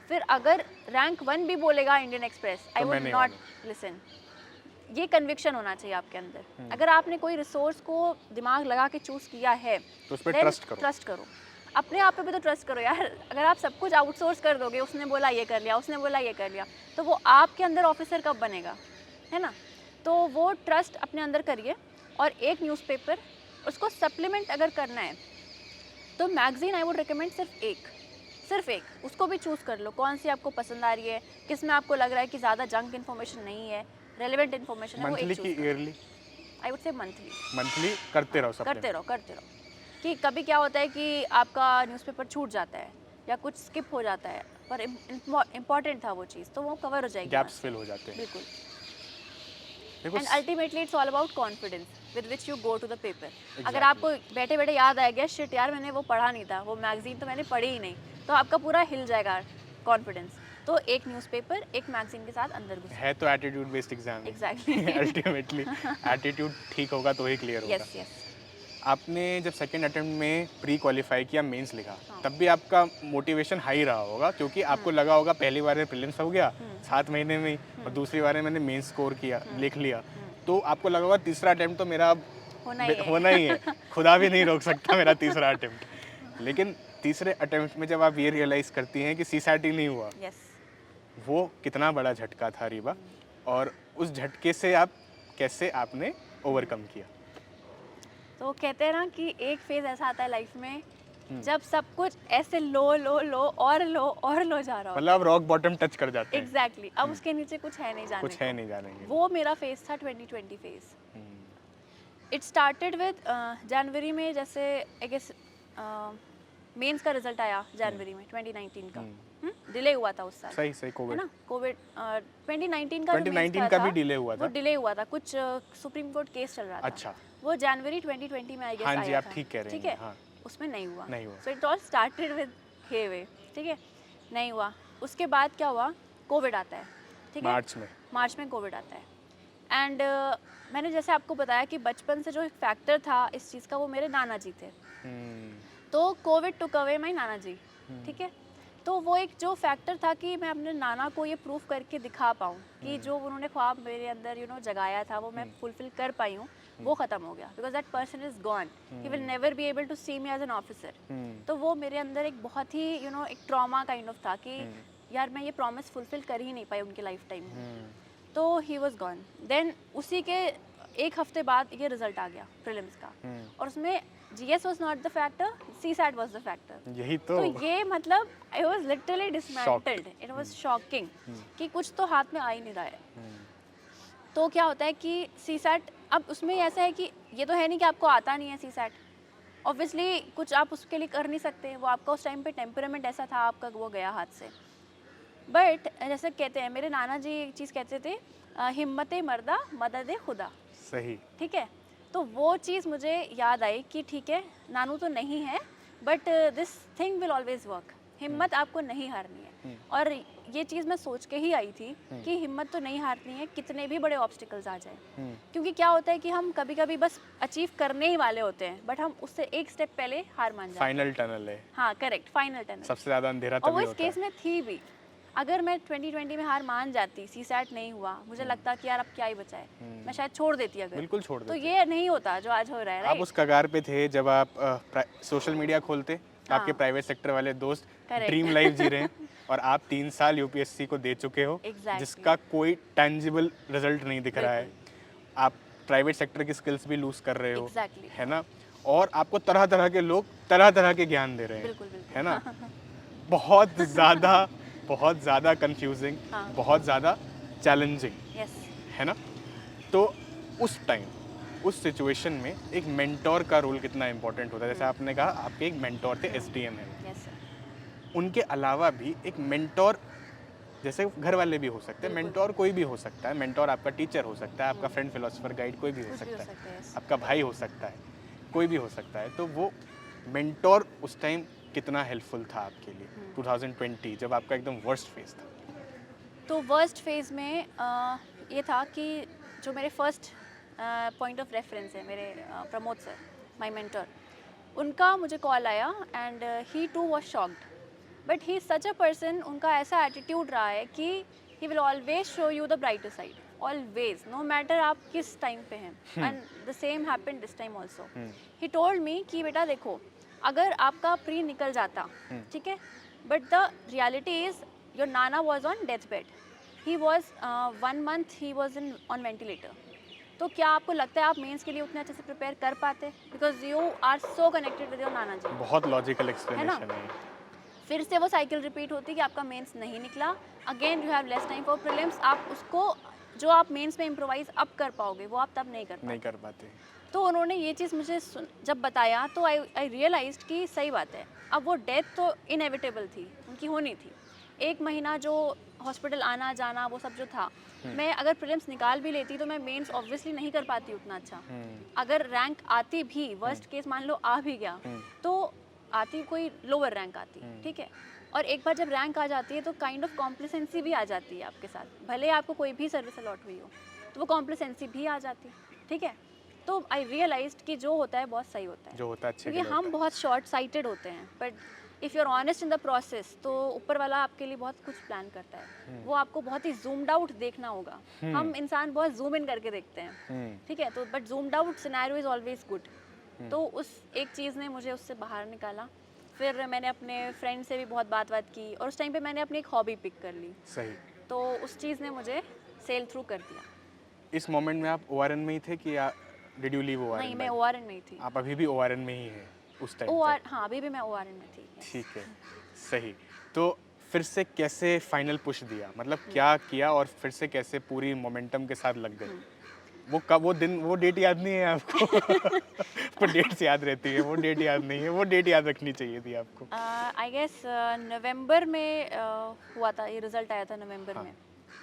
Speaker 1: फिर अगर रैंक 1 भी बोलेगा Indian express, I would not listen. ये कन्विक्शन होना चाहिए आपके अंदर। अगर आपने कोई रिसोर्स को दिमाग लगा के चूज़ किया है
Speaker 2: तो उस पर ट्रस्ट करो।
Speaker 1: अपने आप पे भी तो ट्रस्ट करो यार। अगर आप सब कुछ आउटसोर्स कर दोगे, उसने बोला ये कर लिया, उसने बोला ये कर लिया, तो वो आपके अंदर ऑफिसर कब बनेगा, है ना। तो वो ट्रस्ट अपने अंदर करिए। और एक न्यूज़पेपर, उसको सप्लीमेंट अगर करना है तो मैगज़ीन आई वुड रिकमेंड सिर्फ एक, उसको भी चूज़ कर लो कौन सी आपको पसंद आ रही है, किस में आपको लग रहा है कि ज़्यादा जंक इन्फॉर्मेशन नहीं है, रेलेवेंट इन्फॉर्मेशन है, वो एक
Speaker 2: मंथली की ईयरली?
Speaker 1: आई वुड से मंथली
Speaker 2: करते रहो।
Speaker 1: कि कभी क्या होता है कि आपका न्यूज़पेपर छूट जाता है या कुछ स्किप हो जाता है, पर इम्पॉर्टेंट था वो चीज़, तो वो कवर हो जाएगी,
Speaker 2: गैप्स फिल हो जाते हैं।
Speaker 1: बिल्कुल। And ultimately it's all about confidence with which you go to the paper. अगर आपको बैठे बैठे याद आ गया, शिट यार मैंने वो पढ़ा नहीं था, वो मैगजीन तो मैंने पढ़ी ही नहीं, तो आपका पूरा हिल जाएगा कॉन्फिडेंस। तो एक न्यूज़पेपर, एक मैगजीन के साथ अंदर घुसे।
Speaker 2: है तो attitude based exam.
Speaker 1: Exactly.
Speaker 2: Ultimately attitude ठीक होगा तो ही क्लियर होगा।
Speaker 1: यस।
Speaker 2: आपने जब सेकंड अटेम्प्ट में प्री क्वालिफाई किया, मेंस लिखा, तब भी आपका मोटिवेशन हाई रहा होगा, क्योंकि आपको लगा होगा पहली बार में प्रीलिम्स हो गया 7 महीने में, और दूसरी बार में मैंने मेंस स्कोर किया, लिख लिया, तो आपको लगा होगा तीसरा अटेम्प्ट तो मेरा होना ही है, खुदा भी नहीं रोक सकता मेरा तीसरा अटेम्प्ट। लेकिन तीसरे अटेम्प्ट में जब आप ये रियलाइज़ करती हैं कि CSAT ही नहीं हुआ, वो कितना बड़ा झटका था रीवा, और उस झटके से आप कैसे आपने ओवरकम किया?
Speaker 1: तो कहते हैं ना कि एक फेज ऐसा आता है लाइफ में
Speaker 2: हम्म।
Speaker 1: जब सब कुछ ऐसे लो लो लो और लो और लो जा रहा
Speaker 2: मतलब आप रॉक बॉटम टच कर जाते
Speaker 1: होता है।
Speaker 2: हैं।
Speaker 1: एग्जैक्टली अब उसके नीचे कुछ है नहीं जाने
Speaker 2: कुछ है
Speaker 1: को।
Speaker 2: नहीं जानेंगे।
Speaker 1: वो मेरा फेज था 2020 फेज। इट स्टार्टेड विद जनवरी में, जैसे आई गेस मेंस का रिजल्ट आया जनवरी में 2019 का। डिले हुआ था उस साल,
Speaker 2: सही सही,
Speaker 1: है
Speaker 2: कोविड
Speaker 1: ना। कोविड 2019 का जो मेंस
Speaker 2: 2019 का
Speaker 1: था
Speaker 2: भी डिले हुआ
Speaker 1: वो
Speaker 2: था।
Speaker 1: डिले हुआ था, कुछ सुप्रीम कोर्ट केस चल रहा था।
Speaker 2: अच्छा।
Speaker 1: वो जनवरी 2020 में आई गेस
Speaker 2: हाँ जी,
Speaker 1: आया
Speaker 2: आप
Speaker 1: था।
Speaker 2: ठीक कह रहे
Speaker 1: ठीक
Speaker 2: हैं,
Speaker 1: है,
Speaker 2: हाँ।
Speaker 1: उसमें नहीं हुआ।
Speaker 2: नहीं हुआ।
Speaker 1: So it all started with हेवे, ठीक है, नहीं हुआ। उसके बाद क्या हुआ, कोविड आता है, ठीक है,
Speaker 2: मार्च में।
Speaker 1: मार्च में कोविड आता है। एंड मैंने जैसे आपको बताया कि बचपन से जो एक फैक्टर था इस चीज़ का, वो मेरे नाना जी थे। तो कोविड टुक अवे माई नाना जी, ठीक है। तो वो एक जो फैक्टर था कि मैं अपने नाना को ये प्रूफ करके दिखा पाऊँ कि जो उन्होंने ख्वाब मेरे अंदर जगाया था वो मैं फुलफिल कर पाई हूँ, वो ख़त्म हो गया। Because that person is gone, he will never be able to see me as an officer. तो वो मेरे अंदर एक बहुत ही एक ट्रॉमा काइंड ऑफ था कि यार मैं ये प्रॉमिस फुलफिल कर ही नहीं पाई उनके लाइफ टाइम में। तो ही वॉज गॉन। देन उसी के एक हफ्ते बाद ये रिजल्ट आ गया प्रीलिम्स का, और उसमें GS was not the factor, CSAT was the factor.
Speaker 2: यही
Speaker 1: तो ये मतलब आई was literally dismantled, it was shocking कि कुछ तो हाथ में आ ही नहीं रहा है। तो क्या होता है कि सीसैट, अब उसमें ऐसा है कि ये तो है नहीं कि आपको आता नहीं है सीसैट, ऑब्वियसली कुछ आप उसके लिए कर नहीं सकते, वो आपका उस टाइम पे टेम्परामेंट ऐसा था आपका, वो गया हाथ से। बट जैसे कहते हैं मेरे नाना जी एक चीज़ कहते थे, हिम्मत मर्दा मदद खुदा।
Speaker 2: सही।
Speaker 1: ठीक है, तो वो चीज़ मुझे याद आई कि ठीक है, नानू तो नहीं है but this thing will always work. हिम्मत आपको नहीं हारनी है। और ये चीज़ मैं सोच के ही आई थी कि हिम्मत तो नहीं हारनी है, कितने भी बड़े ऑब्स्टिकल्स आ जाए। क्योंकि क्या होता है कि हम कभी कभी बस अचीव करने ही वाले होते हैं, बट हम उससे एक स्टेप पहले हार मान जाते हैं।
Speaker 2: फाइनल टनल है।
Speaker 1: हाँ करेक्ट, फाइनल टनल।
Speaker 2: सबसे ज़्यादा अंधेरा
Speaker 1: और वो
Speaker 2: तभी
Speaker 1: इस
Speaker 2: होता
Speaker 1: केस
Speaker 2: है।
Speaker 1: में थी भी। अगर मैं 2020 में हार मान जाती, सीसैट नहीं हुआ, मुझे लगता कि यार अब क्या ही बचा है, मैं शायद छोड़ देती अगर।
Speaker 2: बिल्कुल छोड़
Speaker 1: तो
Speaker 2: देते।
Speaker 1: ये नहीं होता जो आज हो रहा है,
Speaker 2: आप
Speaker 1: राइट।
Speaker 2: उस कगार पे थे जब आप सोशल मीडिया खोलते,
Speaker 1: हाँ।
Speaker 2: आपके प्राइवेट सेक्टर वाले दोस्त
Speaker 1: Correct.
Speaker 2: ड्रीम लाइफ जी रहे हैं और आप 3 साल यूपीएससी को दे चुके हो,
Speaker 1: Exactly.
Speaker 2: जिसका कोई टेंजिबल रिजल्ट नहीं दिख रहा है।
Speaker 1: बिल्कुल।
Speaker 2: आप प्राइवेट सेक्टर की स्किल्स भी लूज कर रहे हो,
Speaker 1: Exactly.
Speaker 2: है ना, और आपको तरह तरह के लोग तरह तरह के ज्ञान दे रहे हैं,
Speaker 1: बिल्कुल बिल्कुल,
Speaker 2: है ना। बहुत ज़्यादा कंफ्यूजिंग,
Speaker 1: हाँ।
Speaker 2: बहुत ज़्यादा चैलेंजिंग,
Speaker 1: यस।
Speaker 2: है ना। तो उस टाइम, उस सिचुएशन में एक मेंटोर का रोल कितना इंपॉर्टेंट होता है। जैसे आपने कहा आपके एक मेंटोर थे, एसडीएम है,
Speaker 1: यस सर।
Speaker 2: उनके अलावा भी एक मेंटोर, जैसे घर वाले भी हो सकते हैं,
Speaker 1: बिल्कुल।
Speaker 2: मेंटोर कोई भी हो सकता है। मेंटोर आपका टीचर हो सकता है, आपका फ्रेंड, फिलोसोफर, गाइड कोई भी हो
Speaker 1: कुछ भी हो
Speaker 2: सकता है,
Speaker 1: सकता है, yes।
Speaker 2: आपका भाई हो सकता है, कोई भी हो सकता है। तो वो मेंटोर उस टाइम कितना हेल्पफुल था आपके लिए 2020 जब आपका एकदम वर्स्ट फेज था?
Speaker 1: तो वर्स्ट फेज में ये था कि जो मेरे फर्स्ट पॉइंट ऑफ रेफरेंस है, मेरे प्रमोद सर, माय मेंटर, उनका मुझे कॉल आया and he too was shocked. But he is such a person, उनका ऐसा एटीट्यूड रहा है कि he will always show you the brighter side, always, no matter आप किस टाइम पे हैं। And the same happened this time also. He told me कि बेटा देखो, अगर आपका प्री निकल जाता, ठीक है, but the reality is your नाना was on death bed, he was 1 month he was in on ventilator. तो क्या आपको लगता है आप मेंस के लिए उतने अच्छे से प्रिपेयर कर पाते? Because you are so connected with your नाना जी।
Speaker 2: बहुत लॉजिकल एक्सप्लेनेशन है।
Speaker 1: फिर से वो साइकिल रिपीट होती कि आपका मेंस नहीं निकला, again you have less time for prelims, आप उसको जो आप मेंस में इम्प्रोवाइज अब कर पाओगे वो आप तब नहीं कर पाते।
Speaker 2: नहीं कर पाते।
Speaker 1: तो उन्होंने ये चीज़ मुझे जब बताया तो आई रियलाइज्ड कि सही बात है। अब वो डेथ तो इनएविटेबल थी, उनकी होनी थी। 1 महीना जो हॉस्पिटल आना जाना वो सब जो था, मैं अगर प्रीलिम्स निकाल भी लेती तो मैं मेंस ऑब्वियसली नहीं कर पाती उतना अच्छा। अगर रैंक आती भी, वर्स्ट केस मान लो आ भी गया, तो आती कोई लोअर रैंक आती, ठीक है। और एक बार जब रैंक आ जाती है तो काइंड ऑफ कॉम्प्लिसेंसी भी आ जाती है आपके साथ, भले आपको कोई भी सर्विस अलॉट हुई हो तो वो कॉम्प्लिसेंसी भी आ जाती, ठीक है। तो आई रियलाइज्ड कि जो होता है बहुत सही होता है,
Speaker 2: जो होता है अच्छे के
Speaker 1: क्योंकि
Speaker 2: लिए
Speaker 1: हम
Speaker 2: होता
Speaker 1: बहुत शॉर्ट साइटेड होते हैं, but if you are honest in the process तो ऊपर वाला आपके लिए बहुत कुछ प्लान करता है। वो आपको बहुत ही जूम्ड आउट देखना होगा। हम इंसान बहुत जूम इन करके देखते हैं, ठीक है, तो but zoomed out scenario is always good. तो उस एक चीज़ ने मुझे उससे बाहर निकाला फिर मैंने अपने फ्रेंड से भी बहुत बात की और उस टाइम पे मैंने अपनी एक हॉबी पिक कर ली,
Speaker 2: सही।
Speaker 1: तो उस चीज़ ने मुझे सेल थ्रू कर दिया।
Speaker 2: इस मोमेंट में आप ओआरएन में ही थे कि डिड यू लीव ओआरएन?
Speaker 1: नहीं, मैं ओआरएन में ही थी।
Speaker 2: आप अभी भी ओआरएन में ही हैं उस टाइम
Speaker 1: ओआर
Speaker 2: तक?
Speaker 1: हाँ, अभी भी मैं ओआरएन में थी। yes।
Speaker 2: ठीक है, सही। तो फिर से कैसे फाइनल पुश दिया, मतलब क्या किया और फिर से कैसे पूरी मोमेंटम के साथ लग गए? वो कब, वो दिन, वो डेट याद नहीं है आपको? आपको डेट्स याद रहती है, वो डेट याद नहीं है, वो डेट याद रखनी चाहिए थी आपको।
Speaker 1: आई गेस नवंबर में हुआ था, ये रिजल्ट आया था नवंबर में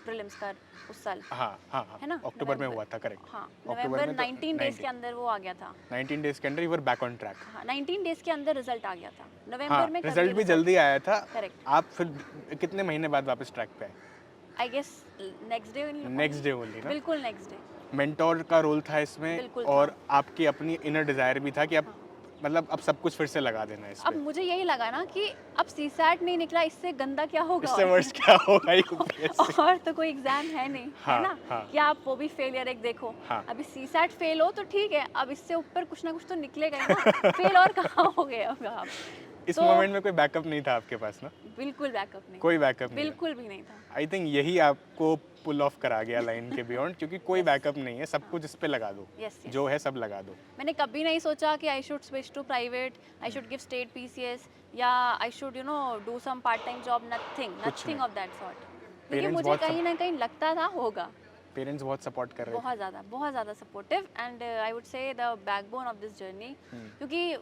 Speaker 1: प्रीलिम्स का उस साल,
Speaker 2: हाँ हाँ हाँ,
Speaker 1: है ना?
Speaker 2: अक्टूबर में
Speaker 1: नवंबर।
Speaker 2: हुआ था, करेक्ट।
Speaker 1: हाँ,
Speaker 2: अक्टूबर
Speaker 1: नवंबर
Speaker 2: में तो
Speaker 1: 19 डेज के अंदर वो आ गया था।
Speaker 2: 19 डेज के अंदर you were back on track.
Speaker 1: हाँ, 19 डेज के अंदर रिजल्ट आ गया था।
Speaker 2: हाँ,
Speaker 1: नवंबर में
Speaker 2: रिजल्ट भी जल्दी आया था।
Speaker 1: करेक्ट।
Speaker 2: आप फिर कितने महीने बाद वापस ट्रैक पे आए?
Speaker 1: I guess next day
Speaker 2: next day only ना?
Speaker 1: बिल्कुल नेक्स्ट डे।
Speaker 2: मेंटोर का रोल था इसमें
Speaker 1: बिल्कुल
Speaker 2: और
Speaker 1: था।
Speaker 2: आपकी अपनी इनर डिजायर भी था कि अब मतलब अब सब कुछ फिर से लगा देना है इस
Speaker 1: अब
Speaker 2: पे।
Speaker 1: मुझे यही लगा ना कि अब सीसैट नहीं निकला, इससे गंदा क्या होगा
Speaker 2: इससे
Speaker 1: और?
Speaker 2: वर्ष क्या होगा यूपीएससी?
Speaker 1: और तो कोई एग्जाम है नहीं,
Speaker 2: हाँ,
Speaker 1: है ना?
Speaker 2: हाँ।
Speaker 1: कि आप वो भी फेलियर एक देखो।
Speaker 2: हाँ।
Speaker 1: अभी सीसैट फेल हो तो ठीक है, अब इससे ऊपर कुछ ना कुछ तो निकलेगा ही ना। फेल और कहाँ हो गए अब आप?
Speaker 2: इस
Speaker 1: तो
Speaker 2: मोमेंट में कोई बैकअप नहीं था आपके पास ना?
Speaker 1: बिल्कुल बैकअप नहीं,
Speaker 2: कोई बैकअप नहीं।
Speaker 1: बिल्कुल भी नहीं था।
Speaker 2: आई थिंक यही आपको पुल ऑफ करा गया लाइन के बियॉन्ड, क्योंकि कोई बैकअप नहीं है, सब कुछ इस पे लगा दो।
Speaker 1: Yes, yes.
Speaker 2: जो है सब लगा दो।
Speaker 1: मैंने कभी नहीं सोचा कि I should switch to private, I should give state PCS या I should do some part time job, nothing
Speaker 2: नहीं।
Speaker 1: Of that sort. क्योंकि
Speaker 2: Parents
Speaker 1: मुझे
Speaker 2: बहुत
Speaker 1: कहीं ना कहीं लगता था होगा।
Speaker 2: पेरेंट्स बहुत सपोर्ट कर रहे थे।
Speaker 1: बहुत ज़्यादा supportive and I would say the backbone of this journey. क्योंकि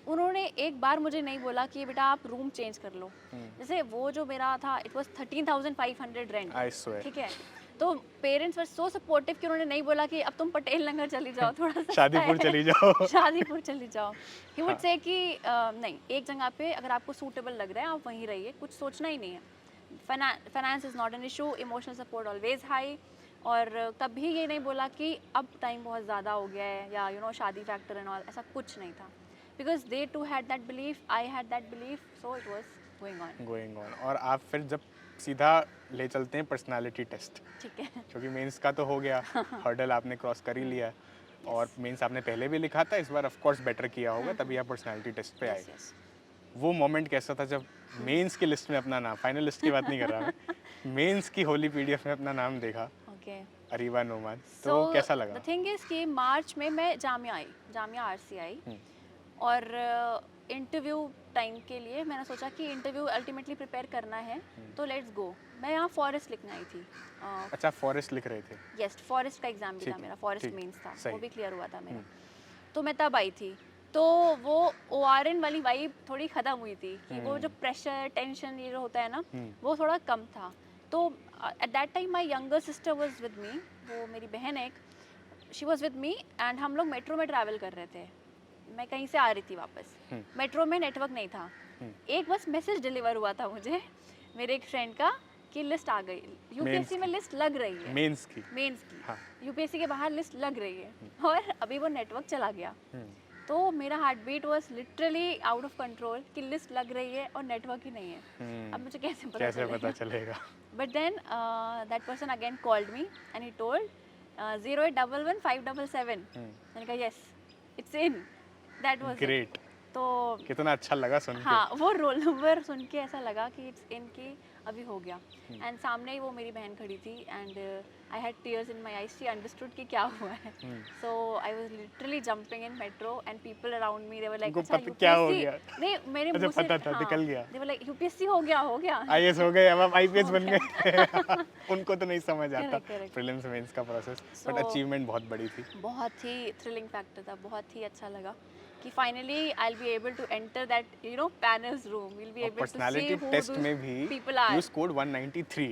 Speaker 1: उन्होंने एक बार मुझे नहीं बोला कि बेटा आप रूम चेंज कर लो। जैसे वो जो मेरा था, it was 13,500 rent,
Speaker 2: I swear.
Speaker 1: ठीक है? तो पेरेंट्स वर सो सपोर्टिव कि उन्होंने नहीं बोला कि अब तुम पटेल नगर चली जाओ, थोड़ा सा
Speaker 2: शादीपुर चली जाओ।
Speaker 1: शादीपुर चली जाओ। ही वुड से कि नहीं, एक जगह पे अगर आपको सूटेबल लग रहा है आप वहीं रहिए, कुछ सोचना ही नहीं है। Finance is not an issue, emotional support always high. और कभी ये नहीं बोला कि अब टाइम बहुत ज़्यादा हो गया है या शादी फैक्टर एंड ऑल, ऐसा कुछ नहीं था। Because they too had that belief, I had that belief, so it was going on.
Speaker 2: और आप फिर जब सीधा ले चलते हैं पर्सनालिटी टेस्ट,
Speaker 1: ठीक है।
Speaker 2: क्योंकि मेंस का तो हो गया, हर्डल आपने क्रॉस कर ही लिया और मेंस आपने पहले भी लिखा था, इस बार ऑफ कोर्स बेटर किया होगा, तभी आप पर्सनालिटी टेस्ट पे आए। वो मोमेंट कैसा था जब मेंस की लिस्ट में अपना नाम, फाइनल लिस्ट की बात नहीं कर रहा मैं, मेंस की होली पीडीएफ में अपना नाम देखा, अरीबा नोमान, तो कैसा लगा?
Speaker 1: द थिंग इज कि मार्च में मैं जामिया आरसी आई और इंटरव्यू टाइम के लिए मैंने सोचा कि इंटरव्यू अल्टीमेटली प्रिपेयर करना है तो लेट्स गो। मैं यहाँ फॉरेस्ट लिखने आई थी।
Speaker 2: अच्छा, फॉरेस्ट लिख रहे थे?
Speaker 1: यस, फॉरेस्ट का एग्जाम भी था मेरा, फॉरेस्ट मेंस था, वो भी क्लियर हुआ था मेरा। तो मैं तब आई थी, तो वो ओआरएन वाली वाइब थोड़ी ख़त्म हुई थी कि वो जो प्रेशर टेंशन ये जो होता है ना, वो थोड़ा कम था। तो at that time my younger sister was with me, वो मेरी बहन है एक, she was with me and हम लोग मेट्रो में ट्रैवल कर रहे थे। मैं कहीं से आ रही थी वापस, मेट्रो में नेटवर्क नहीं था। एक बस मैसेज डिलीवर हुआ था मुझे मेरे एक फ्रेंड का कि लिस्ट आ गई, यूपीएससी में लिस्ट लग रही है, मेंस की
Speaker 2: हाँ।
Speaker 1: यूपीएससी के बाहर लिस्ट लग रही है और अभी वो नेटवर्क चला गया। तो मेरा heart beat was literally out of control कि लिस्ट लग रही है और नेटवर्क ही नहीं है। अब मुझे कैसे पता चलेगा? But then that person again called me and he told 0811-577। मैंने कहा yes it's in, that was
Speaker 2: great.
Speaker 1: तो
Speaker 2: कितना अच्छा लगा सुन के।
Speaker 1: हाँ, वो रोल नंबर सुन के ऐसा लगा कि इट्स इन की अभी हो गया। एंड सामने ही वो मेरी बहन खड़ी थी and I had tears in my eyes, she understood कि क्या हुआ है। So I was literally jumping in metro and people around me they were like अच्छा
Speaker 2: क्या हो गया?
Speaker 1: नहीं, मेरे
Speaker 2: मुझे
Speaker 1: मुंह से
Speaker 2: पता था, निकल गया।
Speaker 1: दे वर लाइक यूपीएससी हो गया
Speaker 2: आईएएस हो गए, अब आप आईपीएस बन गए। उनको तो नहीं समझ आता प्रीलिम्स मेंस का प्रोसेस, बट अचीवमेंट बहुत बड़ी थी।
Speaker 1: बहुत ही थ्रिलिंग फैक्टर था, बहुत ही अच्छा लगा कि finally I will be able to enter that panel's room, will be able to see
Speaker 2: personality test में भी you scored 193,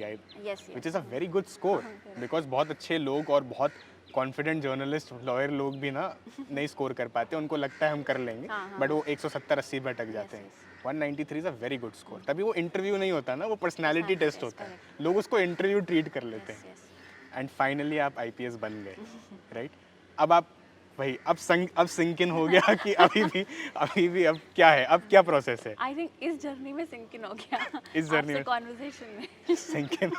Speaker 2: which is a very good score, because बहुत अच्छे लोग और बहुत कॉन्फिडेंट जर्नलिस्ट, लॉयर लोग भी ना नहीं स्कोर कर पाते, उनको लगता है हम कर लेंगे, बट वो 170-80 पे अटक जाते हैं। 193 is a very good score. तभी वो इंटरव्यू नहीं होता ना, वो पर्सनालिटी टेस्ट होता है, लोग उसको इंटरव्यू ट्रीट कर लेते हैं। एंड फाइनली आप आईपीएस बन गए, राइट? अब आप भाई अब सिंक इन हो गया कि अभी भी अब क्या है, अब क्या प्रोसेस है?
Speaker 1: आई थिंक इस जर्नी में सिंक इन हो गया,
Speaker 2: इस जर्नी में
Speaker 1: कॉन्वर्सेशन में
Speaker 2: सिंक इन